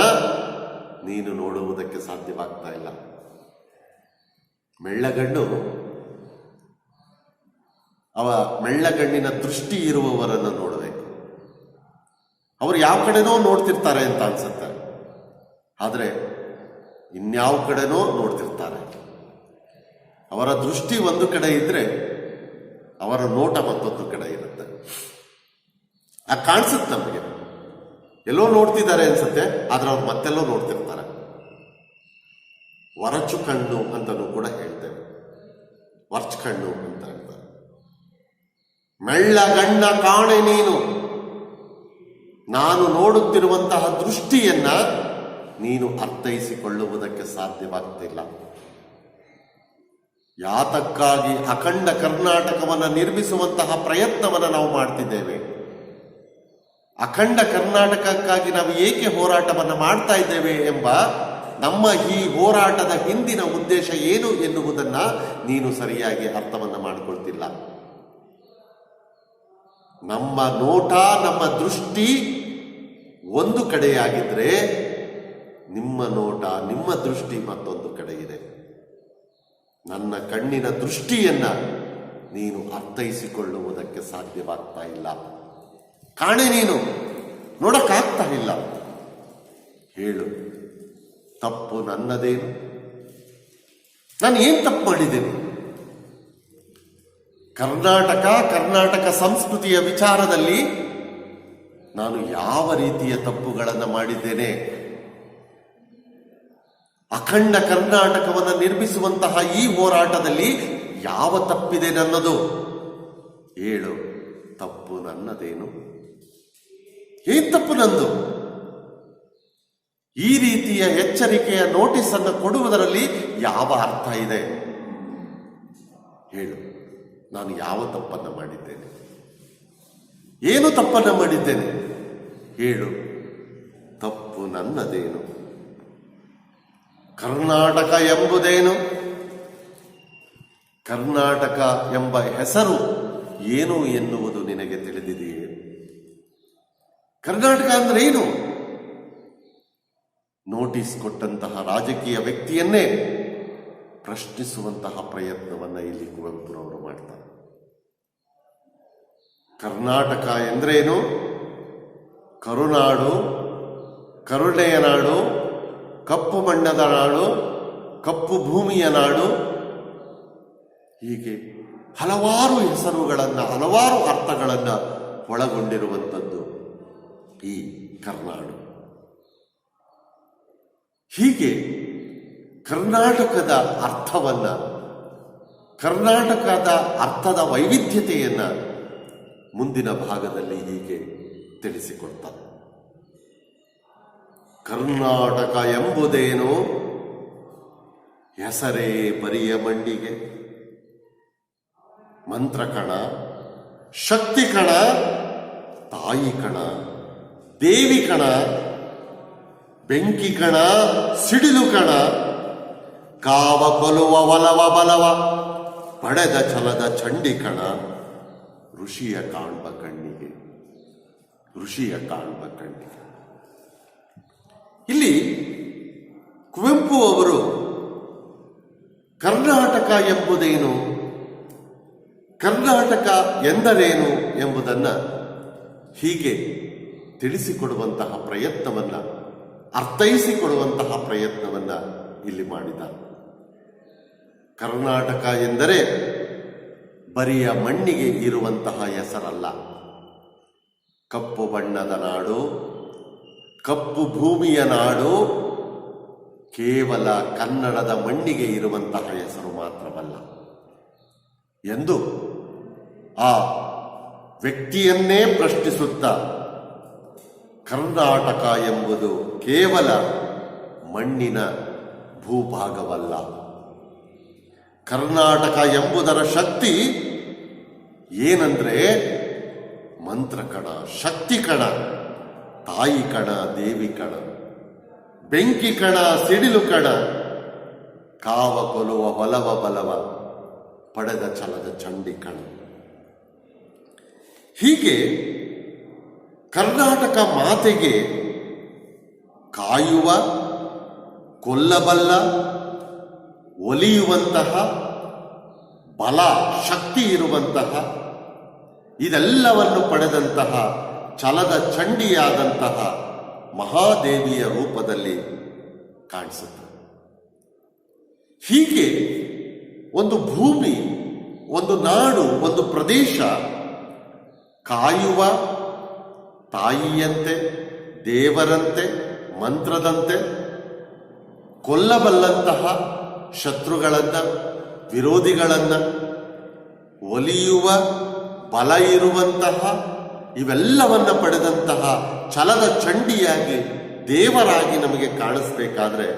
ನೀನು ನೋಡುವುದಕ್ಕೆ ಸಾಧ್ಯವಾಗ್ತಾ ಇಲ್ಲ. ಮೆಳ್ಳಗಣ್ಣು, ಮೆಳ್ಳಗಣ್ಣಿನ ದೃಷ್ಟಿ ಇರುವವರನ್ನು ನೋಡಬೇಕು. ಅವರು ಯಾವ ಕಡೆನೋ ನೋಡ್ತಿರ್ತಾರೆ ಅಂತ ಅನ್ಸುತ್ತೆ, ಆದರೆ ಇನ್ಯಾವ ಕಡೆನೋ ನೋಡ್ತಿರ್ತಾರೆ. ಅವರ ದೃಷ್ಟಿ ಒಂದು ಕಡೆ ಇದ್ರೆ ಅವರ ನೋಟ ಮತ್ತೊಂದು ಕಡೆ ಇರುತ್ತೆ. ಕಾಣಿಸುತ್ತೆ ನಮಗೆ, ಎಲ್ಲೋ ನೋಡ್ತಿದ್ದಾರೆ ಅನ್ಸುತ್ತೆ, ಆದ್ರೆ ಅವ್ರು ಮತ್ತೆಲ್ಲೋ ನೋಡ್ತಿರ್ತಾರೆ. ವರಚು ಕಣ್ಣು ಅಂತಲೂ ಕೂಡ ಹೇಳ್ತೇವೆ, ವರ್ಚ್ ಕಣ್ಣು ಅಂತ ಹೇಳ್ತಾರೆ. ಮೆಳ್ಳಗಣ್ಣ ಕಾಣೆ ನೀನು, ನಾನು ನೋಡುತ್ತಿರುವಂತಹ ದೃಷ್ಟಿಯನ್ನ ನೀನು ಅರ್ಥೈಸಿಕೊಳ್ಳುವುದಕ್ಕೆ ಸಾಧ್ಯವಾಗ್ತಿಲ್ಲ. ಯಾತಕ್ಕಾಗಿ ಅಖಂಡ ಕರ್ನಾಟಕವನ್ನು ನಿರ್ಮಿಸುವಂತಹ ಪ್ರಯತ್ನವನ್ನು ನಾವು ಮಾಡ್ತಿದ್ದೇವೆ? ಅಖಂಡ ಕರ್ನಾಟಕಕ್ಕಾಗಿ ನಾವು ಏಕೆ ಹೋರಾಟವನ್ನು ಮಾಡ್ತಾ ಇದ್ದೇವೆ ಎಂಬ ನಮ್ಮ ಈ ಹೋರಾಟದ ಹಿಂದಿನ ಉದ್ದೇಶ ಏನು ಎನ್ನುವುದನ್ನ ನೀನು ಸರಿಯಾಗಿ ಅರ್ಥವನ್ನು ಮಾಡಿಕೊಳ್ತಿಲ್ಲ. ನಮ್ಮ ನೋಟ, ನಮ್ಮ ದೃಷ್ಟಿ ಒಂದು ಕಡೆಯಾಗಿದ್ರೆ ನಿಮ್ಮ ನೋಟ, ನಿಮ್ಮ ದೃಷ್ಟಿ ಮತ್ತೊಂದು ಕಡೆ ಇದೆ. ನನ್ನ ಕಣ್ಣಿನ ದೃಷ್ಟಿಯನ್ನ ನೀನು ಅರ್ಥೈಸಿಕೊಳ್ಳುವುದಕ್ಕೆ ಸಾಧ್ಯವಾಗ್ತಾ ಇಲ್ಲ. ಕಾಣೆ ನೀನು, ನೋಡಕ್ಕಾಗ್ತಾ ಇಲ್ಲ. ಹೇಳು, ತಪ್ಪು ನನ್ನದೇನು? ನಾನು ಏನ್ ತಪ್ಪು ಮಾಡಿದ್ದೇನೆ? ಕರ್ನಾಟಕ ಸಂಸ್ಕೃತಿಯ ವಿಚಾರದಲ್ಲಿ ನಾನು ಯಾವ ರೀತಿಯ ತಪ್ಪುಗಳನ್ನು ಮಾಡಿದ್ದೇನೆ? ಅಖಂಡ ಕರ್ನಾಟಕವನ್ನು ನಿರ್ಮಿಸುವಂತಹ ಈ ಹೋರಾಟದಲ್ಲಿ ಯಾವ ತಪ್ಪಿದೆ ನನ್ನದು? ಹೇಳು, ತಪ್ಪು ನನ್ನದೇನು? ಏನ್ ತಪ್ಪು ನಂದು? ಈ ರೀತಿಯ ಎಚ್ಚರಿಕೆಯ ನೋಟಿಸ್ ಅನ್ನು ಕೊಡುವುದರಲ್ಲಿ ಯಾವ ಅರ್ಥ ಇದೆ? ಹೇಳು, ನಾನು ಯಾವ ತಪ್ಪನ್ನು ಮಾಡಿದ್ದೇನೆ? ಏನು ತಪ್ಪನ್ನು ಮಾಡಿದ್ದೇನೆ? ಹೇಳು, ತಪ್ಪು ನನ್ನದೇನು? ಕರ್ನಾಟಕ ಎಂಬುದೇನು? ಕರ್ನಾಟಕ ಎಂಬ ಹೆಸರು ಏನು ಎನ್ನುವುದು ನಿನಗೆ ತಿಳಿದಿದೆಯೇ? ಕರ್ನಾಟಕ ಅಂದ್ರೆ ಏನು? ನೋಟಿಸ್ ಕೊಟ್ಟಂತಹ ರಾಜಕೀಯ ವ್ಯಕ್ತಿಯನ್ನೇ ಪ್ರಶ್ನಿಸುವಂತಹ ಪ್ರಯತ್ನವನ್ನ ಇಲ್ಲಿ ಕುವೆಂಪುರವರು ಮಾಡ್ತಾರೆ. ಕರ್ನಾಟಕ ಎಂದ್ರೇನು? ಕರುನಾಡು, ಕರುಣೆಯ ನಾಡು, ಕಪ್ಪು ಮಣ್ಣದ ನಾಡು, ಕಪ್ಪು ಭೂಮಿಯ ನಾಡು, ಹೀಗೆ ಹಲವಾರು ಹೆಸರುಗಳನ್ನು, ಹಲವಾರು ಅರ್ಥಗಳನ್ನು ಒಳಗೊಂಡಿರುವಂಥದ್ದು ಈ ಕರ್ನಾಡು. ಹೀಗೆ ಕರ್ನಾಟಕದ ಅರ್ಥವನ್ನ, ಕರ್ನಾಟಕದ ಅರ್ಥದ ವೈವಿಧ್ಯತೆಯನ್ನ ಮುಂದಿನ ಭಾಗದಲ್ಲಿ ಹೀಗೆ ತಿಳಿಸಿಕೊಡ್ತಾರೆ. ಕರ್ನಾಟಕ ಎಂಬುದೇನು? ಹೆಸರೇ ಬರಿಯ ಮಣ್ಣಿಗೆ, ಮಂತ್ರ ಕಣ, ಶಕ್ತಿ ಕಣ, ತಾಯಿ ಕಣ, ದೇವಿ ಕಣ, ಬೆಂಕಿ ಕಣ, ಸಿಡಿಲು ಕಣ, ಕಾವ ಕೊಲುವ ಒಲವ ಬಲವ ಪಡೆದ ಛಲದ ಚಂಡಿ ಕಣ, ಋಷಿಯ ಕಾಣ್ಬ ಕಣ್ಣಿಗೆ, ಋಷಿಯ ಕಾಣ್ಬ ಕಣ್ಣಿಗೆ. ಇಲ್ಲಿ ಕುವೆಂಪು ಅವರು ಕರ್ನಾಟಕ ಎಂಬುದೇನು, ಕರ್ನಾಟಕ ಎಂದರೇನು ಎಂಬುದನ್ನು ಹೀಗೆ ತಿಳಿಸಿಕೊಡುವಂತಹ ಪ್ರಯತ್ನವನ್ನ, ಅರ್ಥೈಸಿಕೊಡುವಂತಹ ಪ್ರಯತ್ನವನ್ನ ಇಲ್ಲಿ ಮಾಡಿದ್ದಾರೆ. ಕರ್ನಾಟಕ ಎಂದರೆ ಬರಿಯ ಮಣ್ಣಿಗೆ ಇರುವಂತಹ ಹೆಸರಲ್ಲ. ಕಪ್ಪು ಬಣ್ಣದ ನಾಡು, ಕಪ್ಪು ಭೂಮಿಯ ನಾಡು ಕೇವಲ ಕನ್ನಡದ ಮಣ್ಣಿಗೆ ಇರುವಂತಹ ಹೆಸರು ಮಾತ್ರವಲ್ಲ ಎಂದು ಆ ವ್ಯಕ್ತಿಯನ್ನೇ ಪ್ರಶ್ನಿಸುತ್ತಾ, ಕರ್ನಾಟಕ ಎಂಬುದು ಕೇವಲ ಮಣ್ಣಿನ ಭೂಭಾಗವಲ್ಲ. ಕರ್ನಾಟಕ ಎಂಬುದರ ಶಕ್ತಿ ಏನಂದ್ರೆ ಮಂತ್ರ ಕಣ, ಶಕ್ತಿ ಕಣ, ತಾಯಿ ಕಣ, ದೇವಿ ಕಣ, ಬೆಂಕಿ ಕಣ, ಸಿಡಿಲು ಕಣ, ಕಾವ ಕೊಲುವ ಒಲವ ಬಲವ ಪಡೆದ ಛಲದ ಚಂಡಿ ಕಣ. ಹೀಗೆ ಕರ್ನಾಟಕ ಮಾತೆಗೆ ಕಾಯುವ, ಕೊಲ್ಲಬಲ್ಲ, ಒಲಿಯುವಂತಹ ಬಲ, ಶಕ್ತಿ ಇರುವಂತಹ, ಇದೆಲ್ಲವನ್ನು ಪಡೆದಂತಹ ಛಲದ ಚಂಡಿಯಾದಂತಹ ಮಹಾದೇವಿಯ ರೂಪದಲ್ಲಿ ಕಾಣಿಸುತ್ತೆ. ಹೀಗೆ ಒಂದು ಭೂಮಿ, ಒಂದು ನಾಡು, ಒಂದು ಪ್ರದೇಶ ಕಾಯುವ ತಾಯಿಯಂತೆ, ದೇವರಂತೆ, ಮಂತ್ರದಂತೆ, ಕೊಲ್ಲಬಲ್ಲಂತಹ ಶತ್ರುಗಳನ್ನ, ವಿರೋಧಿಗಳನ್ನ, ಒಲಿಯುವ ಬಲ ಇರುವಂತಹ ಇವೆಲ್ಲವನ್ನ ಪಡೆದಂತಹ ಛಲದ ಚಂಡಿಯಾಗಿ, ದೇವರಾಗಿ ನಮಗೆ ಕಾಣಿಸ್ಬೇಕಾದ್ರೆ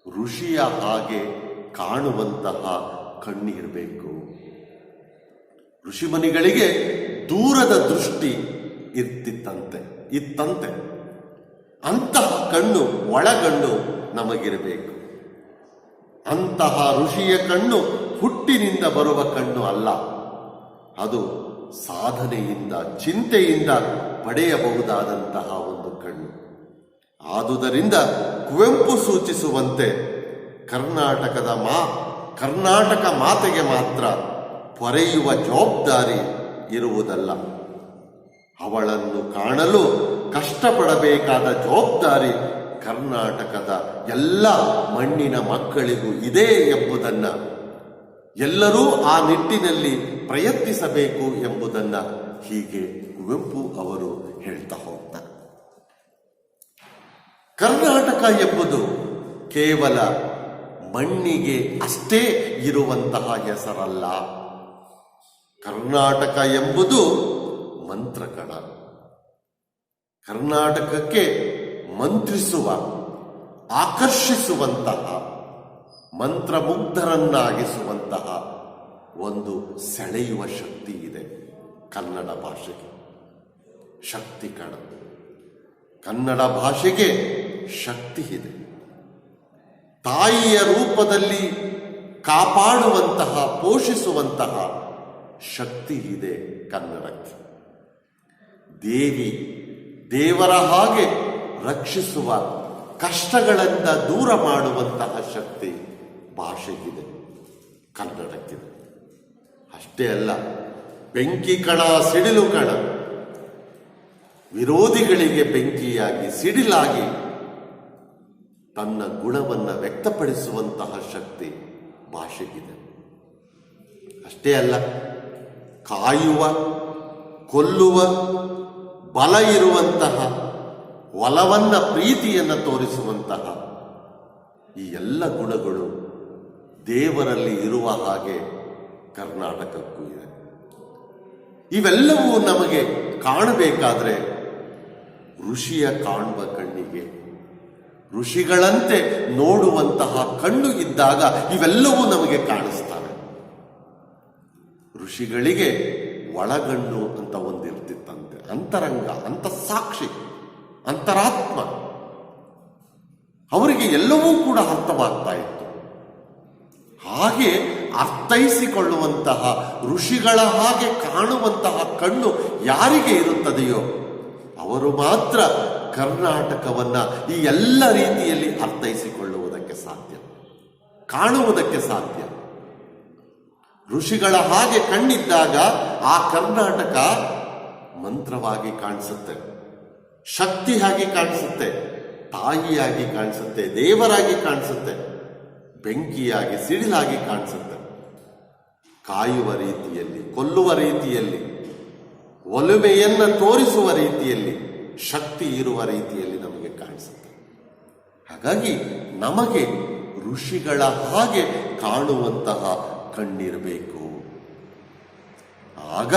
ಋಷಿಯ ಹಾಗೆ ಕಾಣುವಂತಹ ಕಣ್ಣಿರಬೇಕು. ಋಷಿಮುನಿಗಳಿಗೆ ದೂರದ ದೃಷ್ಟಿ ಇತ್ತಂತೆ. ಅಂತಹ ಕಣ್ಣು, ಒಳಗಣ್ಣು ನಮಗಿರಬೇಕು. ಅಂತಹ ಋಷಿಯ ಕಣ್ಣು ಹುಟ್ಟಿನಿಂದ ಬರುವ ಕಣ್ಣು ಅಲ್ಲ, ಅದು ಸಾಧನೆಯಿಂದ, ಚಿಂತೆಯಿಂದ ಪಡೆಯಬಹುದಾದಂತಹ ಒಂದು ಕಣ್ಣು. ಆದುದರಿಂದ ಕುವೆಂಪು ಸೂಚಿಸುವಂತೆ ಕರ್ನಾಟಕ ಮಾತೆಗೆ ಮಾತ್ರ ಪೊರೆಯುವ ಜವಾಬ್ದಾರಿ ಇರುವುದಲ್ಲ, ಅವಳನ್ನು ಕಾಣಲು ಕಷ್ಟಪಡಬೇಕಾದ ಜವಾಬ್ದಾರಿ ಕರ್ನಾಟಕದ ಎಲ್ಲ ಮಣ್ಣಿನ ಮಕ್ಕಳಿಗೂ ಇದೆ ಎಂಬುದನ್ನು, ಎಲ್ಲರೂ ಆ ನಿಟ್ಟಿನಲ್ಲಿ ಪ್ರಯತ್ನಿಸಬೇಕು ಎಂಬುದನ್ನು ಹೀಗೆ ಕುವೆಂಪು ಅವರು ಹೇಳ್ತಾ ಹೋಗ್ತಾರೆ. ಕರ್ನಾಟಕ ಎಂಬುದು ಕೇವಲ ಮಣ್ಣಿಗೆ ಅಷ್ಟೇ ಇರುವಂತಹ ಹೆಸರಲ್ಲ. ಕರ್ನಾಟಕ ಎಂಬುದು ಮಂತ್ರಕಣ. ಕರ್ನಾಟಕಕ್ಕೆ ಮಂತ್ರಿಸುವ, ಆಕರ್ಷಿಸುವಂತಹ, ಮಂತ್ರಮುಗ್ಧರನ್ನಾಗಿಸುವಂತಹ ಒಂದು ಸೆಳೆಯುವ ಶಕ್ತಿ ಇದೆ ಕನ್ನಡ ಭಾಷೆಗೆ. ಶಕ್ತಿ ಕಣ, ಕನ್ನಡ ಭಾಷೆಗೆ ಶಕ್ತಿ ಇದೆ. ತಾಯಿಯ ರೂಪದಲ್ಲಿ ಕಾಪಾಡುವಂತಹ, ಪೋಷಿಸುವಂತಹ ಶಕ್ತಿ ಇದೆ ಕನ್ನಡಕ್ಕೆ. ದೇವರ ಹಾಗೆ ರಕ್ಷಿಸುವ, ಕಷ್ಟಗಳಿಂದ ದೂರ ಮಾಡುವಂತಹ ಶಕ್ತಿ ಭಾಷೆಗಿದೆ, ಕನ್ನಡಕ್ಕಿದೆ. ಅಷ್ಟೇ ಅಲ್ಲ, ಬೆಂಕಿ ಕಣ, ಸಿಡಿಲು ಕಣ, ವಿರೋಧಿಗಳಿಗೆ ಬೆಂಕಿಯಾಗಿ, ಸಿಡಿಲಾಗಿ ತನ್ನ ಗುಣವನ್ನು ವ್ಯಕ್ತಪಡಿಸುವಂತಹ ಶಕ್ತಿ ಭಾಷೆಗಿದೆ. ಅಷ್ಟೇ ಅಲ್ಲ, ಕಾಯುವ, ಕೊಲ್ಲುವ ಬಲ ಇರುವಂತಹ, ಒಲವನ್ನ, ಪ್ರೀತಿಯನ್ನು ತೋರಿಸುವಂತಹ ಈ ಎಲ್ಲ ಗುಣಗಳು ದೇವರಲ್ಲಿ ಇರುವ ಹಾಗೆ ಕರ್ನಾಟಕಕ್ಕೂ ಇದೆ. ಇವೆಲ್ಲವೂ ನಮಗೆ ಕಾಣಬೇಕಾದ್ರೆ ಋಷಿಯ ಕಾಣುವ ಕಣ್ಣಿಗೆ, ಋಷಿಗಳಂತೆ ನೋಡುವಂತಹ ಕಣ್ಣು ಇದ್ದಾಗ ಇವೆಲ್ಲವೂ ನಮಗೆ ಕಾಣಿಸ್ತವೆ. ಋಷಿಗಳಿಗೆ ಒಳಗಣ್ಣು ಅಂತ ಒಂದಿರ್ತಿತ್ತಂತೆ, ಅಂತರಂಗ, ಅಂತಸ್ಸಾಕ್ಷಿ, ಅಂತರಾತ್ಮ. ಅವರಿಗೆ ಎಲ್ಲವೂ ಕೂಡ ಅರ್ಥವಾಗ್ತಾ ಇತ್ತು. ಹಾಗೆ ಅರ್ಥೈಸಿಕೊಳ್ಳುವಂತಹ, ಋಷಿಗಳ ಹಾಗೆ ಕಾಣುವಂತಹ ಕಣ್ಣು ಯಾರಿಗೆ ಇರುತ್ತದೆಯೋ ಅವರು ಮಾತ್ರ ಕರ್ನಾಟಕವನ್ನ ಈ ಎಲ್ಲ ರೀತಿಯಲ್ಲಿ ಅರ್ಥೈಸಿಕೊಳ್ಳುವುದಕ್ಕೆ ಸಾಧ್ಯ, ಕಾಣುವುದಕ್ಕೆ ಸಾಧ್ಯ. ಋಷಿಗಳ ಹಾಗೆ ಕಣ್ಣಿದ್ದಾಗ ಆ ಕರ್ನಾಟಕ ಮಂತ್ರವಾಗಿ ಕಾಣಿಸುತ್ತೆ, ಶಕ್ತಿಯಾಗಿ ಕಾಣಿಸುತ್ತೆ, ತಾಯಿಯಾಗಿ ಕಾಣಿಸುತ್ತೆ, ದೇವರಾಗಿ ಕಾಣಿಸುತ್ತೆ, ಬೆಂಕಿಯಾಗಿ, ಸಿಡಿಲಾಗಿ ಕಾಣಿಸುತ್ತೆ. ಕಾಯುವ ರೀತಿಯಲ್ಲಿ, ಕೊಲ್ಲುವ ರೀತಿಯಲ್ಲಿ, ಒಲುಮೆಯನ್ನು ತೋರಿಸುವ ರೀತಿಯಲ್ಲಿ, ಶಕ್ತಿ ಇರುವ ರೀತಿಯಲ್ಲಿ ನಮಗೆ ಕಾಣಿಸುತ್ತೆ. ಹಾಗಾಗಿ ನಮಗೆ ಋಷಿಗಳ ಹಾಗೆ ಕಾಣುವಂತಹ ಕಣ್ಣಿರಬೇಕು. ಆಗ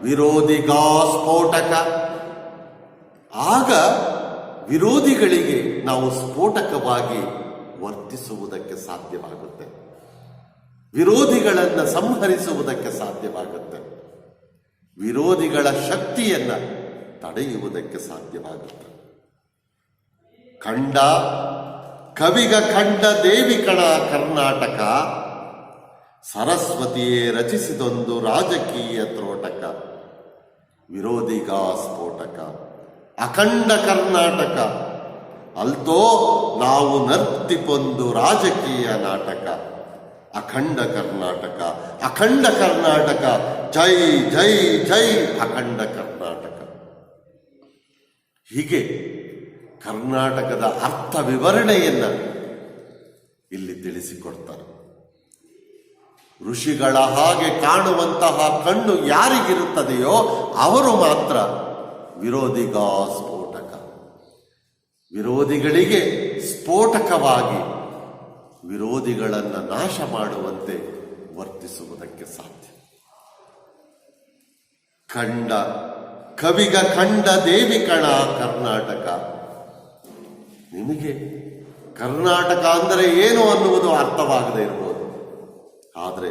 ವಿರೋಧಿಗಾ ಸ್ಫೋಟಕ, ಆಗ ವಿರೋಧಿಗಳಿಗೆ ನಾವು ಸ್ಫೋಟಕವಾಗಿ ವರ್ತಿಸುವುದಕ್ಕೆ ಸಾಧ್ಯವಾಗುತ್ತೆ, ವಿರೋಧಿಗಳನ್ನು ಸಂಹರಿಸುವುದಕ್ಕೆ ಸಾಧ್ಯವಾಗುತ್ತೆ, ವಿರೋಧಿಗಳ ಶಕ್ತಿಯನ್ನ ತಡೆಯುವುದಕ್ಕೆ ಸಾಧ್ಯವಾಗುತ್ತೆ. ಕಂಡ ಕವಿಗ ಕಂಡ ದೇವಿ ಕಣ ಕರ್ನಾಟಕ, ಸರಸ್ವತಿಯೇ ರಚಿಸಿದೊಂದು ರಾಜಕೀಯ ತ್ರೋಟಕ. ವಿರೋಧಿಗಾ ಸ್ಫೋಟಕ, ಅಖಂಡ ಕರ್ನಾಟಕ, ಅಲ್ತೋ ನಾವು ನರ್ತಿಪೊಂದು ರಾಜಕೀಯ ನಾಟಕ. ಅಖಂಡ ಕರ್ನಾಟಕ, ಅಖಂಡ ಕರ್ನಾಟಕ, ಜೈ ಜೈ ಜೈ ಅಖಂಡ ಕರ್ನಾಟಕ. ಹೀಗೆ ಕರ್ನಾಟಕದ ಅರ್ಥ ವಿವರಣೆಯನ್ನ ಇಲ್ಲಿ ತಿಳಿಸಿಕೊಡ್ತಾರೆ. ಋಷಿಗಳ ಹಾಗೆ ಕಾಣುವಂತಹ ಕಣ್ಣು ಯಾರಿಗಿರುತ್ತದೆಯೋ ಅವರು ಮಾತ್ರ ವಿರೋಧಿಗಾ ಸ್ಫೋಟಕ, ವಿರೋಧಿಗಳಿಗೆ ಸ್ಫೋಟಕವಾಗಿ ವಿರೋಧಿಗಳನ್ನು ನಾಶ ಮಾಡುವಂತೆ ವರ್ತಿಸುವುದಕ್ಕೆ ಸಾಧ್ಯ. ಕಂಡ ಕವಿಗ ಕಂಡ ದೇವಿ ಕಣ ಕರ್ನಾಟಕ. ನಿಮಗೆ ಕರ್ನಾಟಕ ಅಂದರೆ ಏನು ಅನ್ನುವುದು ಅರ್ಥವಾಗದೇ ಇರಬಹುದು, ಆದರೆ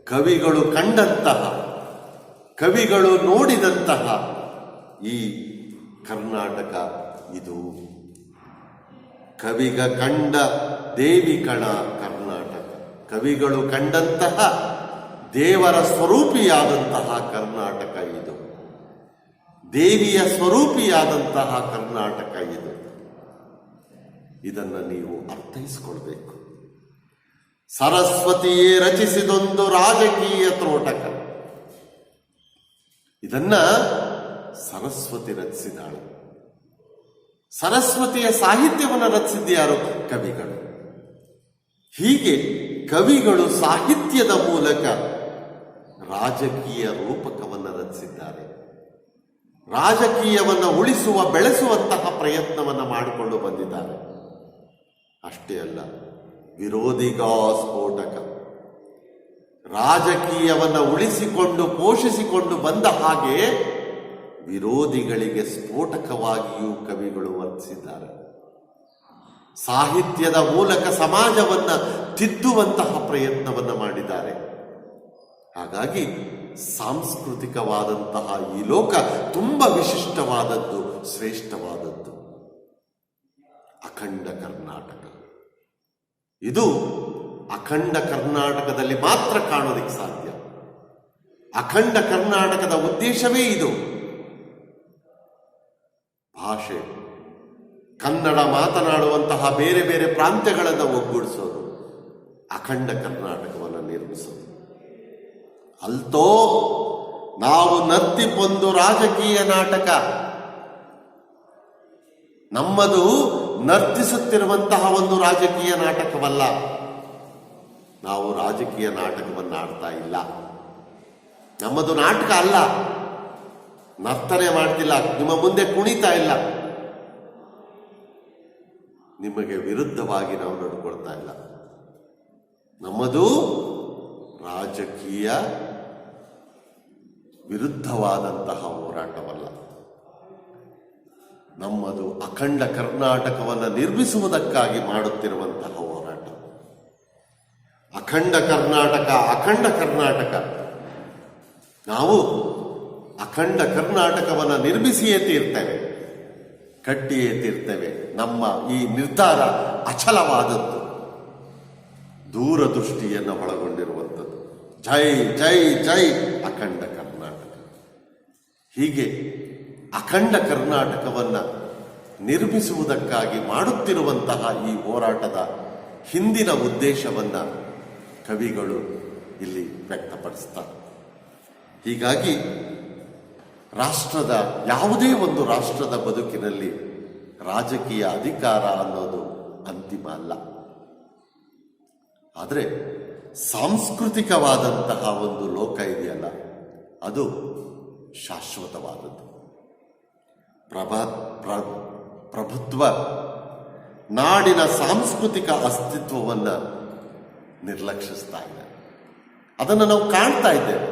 ಕವಿಗಳು ಕಂಡಂತಹ, ಕವಿಗಳು ನೋಡಿದಂತಹ ಈ ಕರ್ನಾಟಕ ಇದು. ಕವಿಗ ಕಂಡ ದೇವಿ ಕಣ ಕರ್ನಾಟಕ, ಕವಿಗಳು ಕಂಡಂತಹ ದೇವರ ಸ್ವರೂಪಿಯಾದಂತಹ ಕರ್ನಾಟಕ ಇದು, ದೇವಿಯ ಸ್ವರೂಪಿಯಾದಂತಹ ಕರ್ನಾಟಕ ಇದು. ಇದನ್ನು ನೀವು ಅರ್ಥೈಸಿಕೊಳ್ಬೇಕು. ಸರಸ್ವತಿಯೇ ರಚಿಸಿದೊಂದು ರಾಜಕೀಯ ತ್ರೋಟಕ. ಇದನ್ನ ಸರಸ್ವತಿ ರಚಿಸಿದಾಳು. ಸರಸ್ವತಿಯ ಸಾಹಿತ್ಯವನ್ನು ರಚಿಸಿದ್ಯಾರು? ಕವಿಗಳು. ಹೀಗೆ ಕವಿಗಳು ಸಾಹಿತ್ಯದ ಮೂಲಕ ರಾಜಕೀಯ ರೂಪಕವನ್ನು ರಚಿಸಿದ್ದಾರೆ. ರಾಜಕೀಯವನ್ನು ಉಳಿಸುವ, ಬೆಳೆಸುವಂತಹ ಪ್ರಯತ್ನವನ್ನು ಮಾಡಿಕೊಂಡು ಬಂದಿದ್ದಾರೆ. ಅಷ್ಟೇ ಅಲ್ಲ, ವಿರೋಧಿಗಾ ಸ್ಫೋಟಕ, ರಾಜಕೀಯವನ್ನು ಉಳಿಸಿಕೊಂಡು ಪೋಷಿಸಿಕೊಂಡು ಬಂದ ಹಾಗೆ ವಿರೋಧಿಗಳಿಗೆ ಸ್ಫೋಟಕವಾಗಿಯೂ ಕವಿಗಳು ವರ್ತಿಸಿದ್ದಾರೆ. ಸಾಹಿತ್ಯದ ಮೂಲಕ ಸಮಾಜವನ್ನು ತಿದ್ದುವಂತಹ ಪ್ರಯತ್ನವನ್ನು ಮಾಡಿದ್ದಾರೆ. ಹಾಗಾಗಿ ಸಾಂಸ್ಕೃತಿಕವಾದಂತಹ ಈ ಲೋಕ ತುಂಬ ವಿಶಿಷ್ಟವಾದದ್ದು, ಶ್ರೇಷ್ಠವಾದದ್ದು. ಅಖಂಡ ಕರ್ನಾಟಕ ಇದು ಅಖಂಡ ಕರ್ನಾಟಕದಲ್ಲಿ ಮಾತ್ರ ಕಾಣೋದಕ್ಕೆ ಸಾಧ್ಯ. ಅಖಂಡ ಕರ್ನಾಟಕದ ಉದ್ದೇಶವೇ ಇದು. ಭಾಷೆ, ಕನ್ನಡ ಮಾತನಾಡುವಂತಹ ಬೇರೆ ಬೇರೆ ಪ್ರಾಂತ್ಯಗಳನ್ನು ಒಗ್ಗೂಡಿಸೋದು, ಅಖಂಡ ಕರ್ನಾಟಕವನ್ನು ನಿರ್ಮಿಸೋದು. ಅಲ್ತೋ ನಾವು ನರ್ತಿಪೊಂದು ರಾಜಕೀಯ ನಾಟಕ. ನಮ್ಮದು ನರ್ತಿಸುತ್ತಿರುವಂತಹ ಒಂದು ರಾಜಕೀಯ ನಾಟಕವಲ್ಲ. ನಾವು ರಾಜಕೀಯ ನಾಟಕವನ್ನು ಆಡ್ತಾ ಇಲ್ಲ. ನಮ್ಮದು ನಾಟಕ ಅಲ್ಲ. ನರ್ತನೆ ಮಾಡ್ತಿಲ್ಲ, ನಿಮ್ಮ ಮುಂದೆ ಕುಣಿತಾ ಇಲ್ಲ, ನಿಮಗೆ ವಿರುದ್ಧವಾಗಿ ನಾವು ನಡ್ಕೊಳ್ತಾ ಇಲ್ಲ. ನಮ್ಮದು ರಾಜಕೀಯ ವಿರುದ್ಧವಾದಂತಹ ಹೋರಾಟವಲ್ಲ. ನಮ್ಮದು ಅಖಂಡ ಕರ್ನಾಟಕವನ್ನು ನಿರ್ಮಿಸುವುದಕ್ಕಾಗಿ ಮಾಡುತ್ತಿರುವಂತಹ ಹೋರಾಟ. ಅಖಂಡ ಕರ್ನಾಟಕ, ಅಖಂಡ ಕರ್ನಾಟಕ. ನಾವು ಅಖಂಡ ಕರ್ನಾಟಕವನ್ನು ನಿರ್ಮಿಸಿಯೇ ತೀರ್ತೇವೆ, ಕಟ್ಟಿಯೇ ತೀರ್ತೇವೆ. ನಮ್ಮ ಈ ನಿರ್ಧಾರ ಅಚಲವಾದದ್ದು, ದೂರದೃಷ್ಟಿಯನ್ನು ಒಳಗೊಂಡಿರುವಂಥದ್ದು. ಜೈ ಜೈ ಜೈ ಅಖಂಡ ಕರ್ನಾಟಕ. ಹೀಗೆ ಅಖಂಡ ಕರ್ನಾಟಕವನ್ನು ನಿರ್ಮಿಸುವುದಕ್ಕಾಗಿ ಮಾಡುತ್ತಿರುವಂತಹ ಈ ಹೋರಾಟದ ಹಿಂದಿನ ಉದ್ದೇಶವನ್ನು ಕವಿಗಳು ಇಲ್ಲಿ ವ್ಯಕ್ತಪಡಿಸ್ತಾರೆ. ಹೀಗಾಗಿ ಯಾವುದೇ ಒಂದು ರಾಷ್ಟ್ರದ ಬದುಕಿನಲ್ಲಿ ರಾಜಕೀಯ ಅಧಿಕಾರ ಅನ್ನೋದು ಅಂತಿಮ ಅಲ್ಲ. ಆದರೆ ಸಾಂಸ್ಕೃತಿಕವಾದಂತಹ ಒಂದು ಲೋಕ ಇದೆಯಲ್ಲ, ಅದು ಶಾಶ್ವತವಾದದ್ದು. ಪ್ರಭುತ್ವ ನಾಡಿನ ಸಾಂಸ್ಕೃತಿಕ ಅಸ್ತಿತ್ವವನ್ನು ನಿರ್ಲಕ್ಷಿಸ್ತಾ ಇದೆ. ಅದನ್ನು ನಾವು ಕಾಣ್ತಾ ಇದ್ದೇವೆ.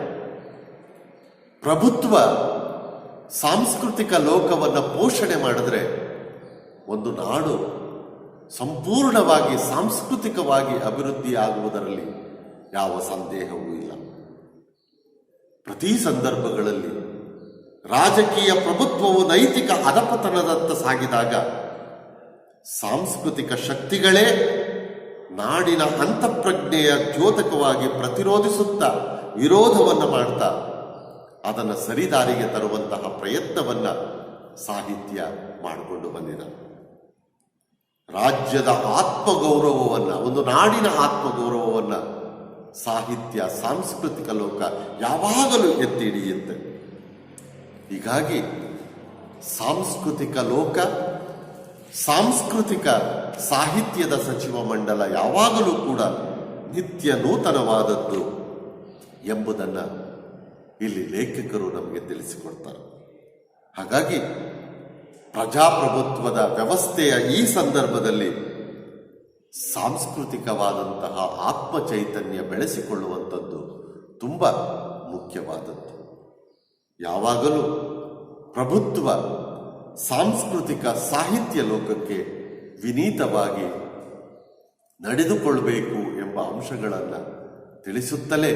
ಪ್ರಭುತ್ವ ಸಾಂಸ್ಕೃತಿಕ ಲೋಕವನ್ನು ಪೋಷಣೆ ಮಾಡಿದ್ರೆ ಒಂದು ನಾಡು ಸಂಪೂರ್ಣವಾಗಿ ಸಾಂಸ್ಕೃತಿಕವಾಗಿ ಅಭಿವೃದ್ಧಿ ಆಗುವುದರಲ್ಲಿ ಯಾವ ಸಂದೇಹವೂ ಇಲ್ಲ. ಪ್ರತಿ ಸಂದರ್ಭಗಳಲ್ಲಿ ರಾಜಕೀಯ ಪ್ರಭುತ್ವವು ನೈತಿಕ ಅಧಪತನದತ್ತ ಸಾಗಿದಾಗ ಸಾಂಸ್ಕೃತಿಕ ಶಕ್ತಿಗಳೇ ನಾಡಿನ ಅಂತಃಪ್ರಜ್ಞೆಯ ದ್ಯೋತಕವಾಗಿ ಪ್ರತಿರೋಧಿಸುತ್ತಾ ವಿರೋಧವನ್ನು ಮಾಡ್ತಾ ಅದನ್ನು ಸರಿದಾರಿಗೆ ತರುವಂತಹ ಪ್ರಯತ್ನವನ್ನು ಸಾಹಿತ್ಯ ಮಾಡಿಕೊಂಡು ಬಂದಿದೆ. ರಾಜ್ಯದ ಆತ್ಮಗೌರವವನ್ನು, ಒಂದು ನಾಡಿನ ಆತ್ಮಗೌರವವನ್ನು ಸಾಹಿತ್ಯ, ಸಾಂಸ್ಕೃತಿಕ ಲೋಕ ಯಾವಾಗಲೂ ಎತ್ತಿ ಹಿಡಿಯುತ್ತೆ. ಹೀಗಾಗಿ ಸಾಂಸ್ಕೃತಿಕ ಲೋಕ, ಸಾಂಸ್ಕೃತಿಕ ಸಾಹಿತ್ಯದ ಸಚಿವ ಮಂಡಲ ಯಾವಾಗಲೂ ಕೂಡ ನಿತ್ಯ ನೂತನವಾದದ್ದು ಎಂಬುದನ್ನು ಇಲ್ಲಿ ಲೇಖಕರು ನಮಗೆ ತಿಳಿಸಿಕೊಡ್ತಾರೆ. ಹಾಗಾಗಿ ಪ್ರಜಾಪ್ರಭುತ್ವದ ವ್ಯವಸ್ಥೆಯ ಈ ಸಂದರ್ಭದಲ್ಲಿ ಸಾಂಸ್ಕೃತಿಕವಾದಂತಹ ಆತ್ಮಚೈತನ್ಯ ಬೆಳೆಸಿಕೊಳ್ಳುವಂಥದ್ದು ತುಂಬ ಮುಖ್ಯವಾದದ್ದು. ಯಾವಾಗಲೂ ಪ್ರಭುತ್ವ ಸಾಂಸ್ಕೃತಿಕ ಸಾಹಿತ್ಯ ಲೋಕಕ್ಕೆ ವಿನೀತವಾಗಿ ನಡೆದುಕೊಳ್ಳಬೇಕು ಎಂಬ ಅಂಶಗಳನ್ನು ತಿಳಿಸುತ್ತಲೇ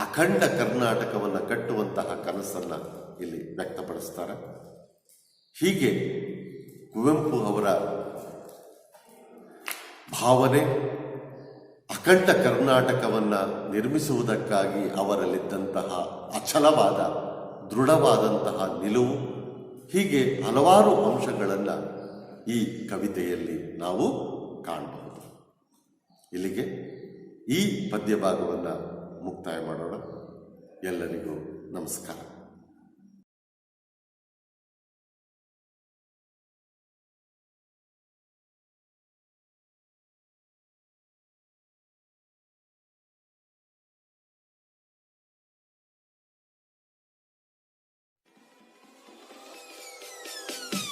ಅಖಂಡ ಕರ್ನಾಟಕವನ್ನು ಕಟ್ಟುವಂತಹ ಕನಸನ್ನು ಇಲ್ಲಿ ವ್ಯಕ್ತಪಡಿಸ್ತಾರೆ. ಹೀಗೆ ಕುವೆಂಪು ಅವರ ಭಾವನೆ ಅಖಂಡ ಕರ್ನಾಟಕವನ್ನು ನಿರ್ಮಿಸುವುದಕ್ಕಾಗಿ ಅವರಲ್ಲಿದ್ದಂತಹ ಅಚಲವಾದ, ದೃಢವಾದಂತಹ ನಿಲುವು, ಹೀಗೆ ಹಲವಾರು ಅಂಶಗಳನ್ನು ಈ ಕವಿತೆಯಲ್ಲಿ ನಾವು ಕಾಣಬಹುದು. ಇಲ್ಲಿಗೆ ಈ ಪದ್ಯಭಾಗವನ್ನು ಮುಕ್ತಾಯ ಮಾಡೋಣ. ಎಲ್ಲರಿಗೂ ನಮಸ್ಕಾರ.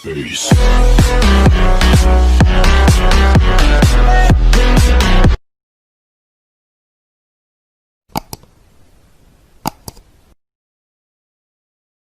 Peace.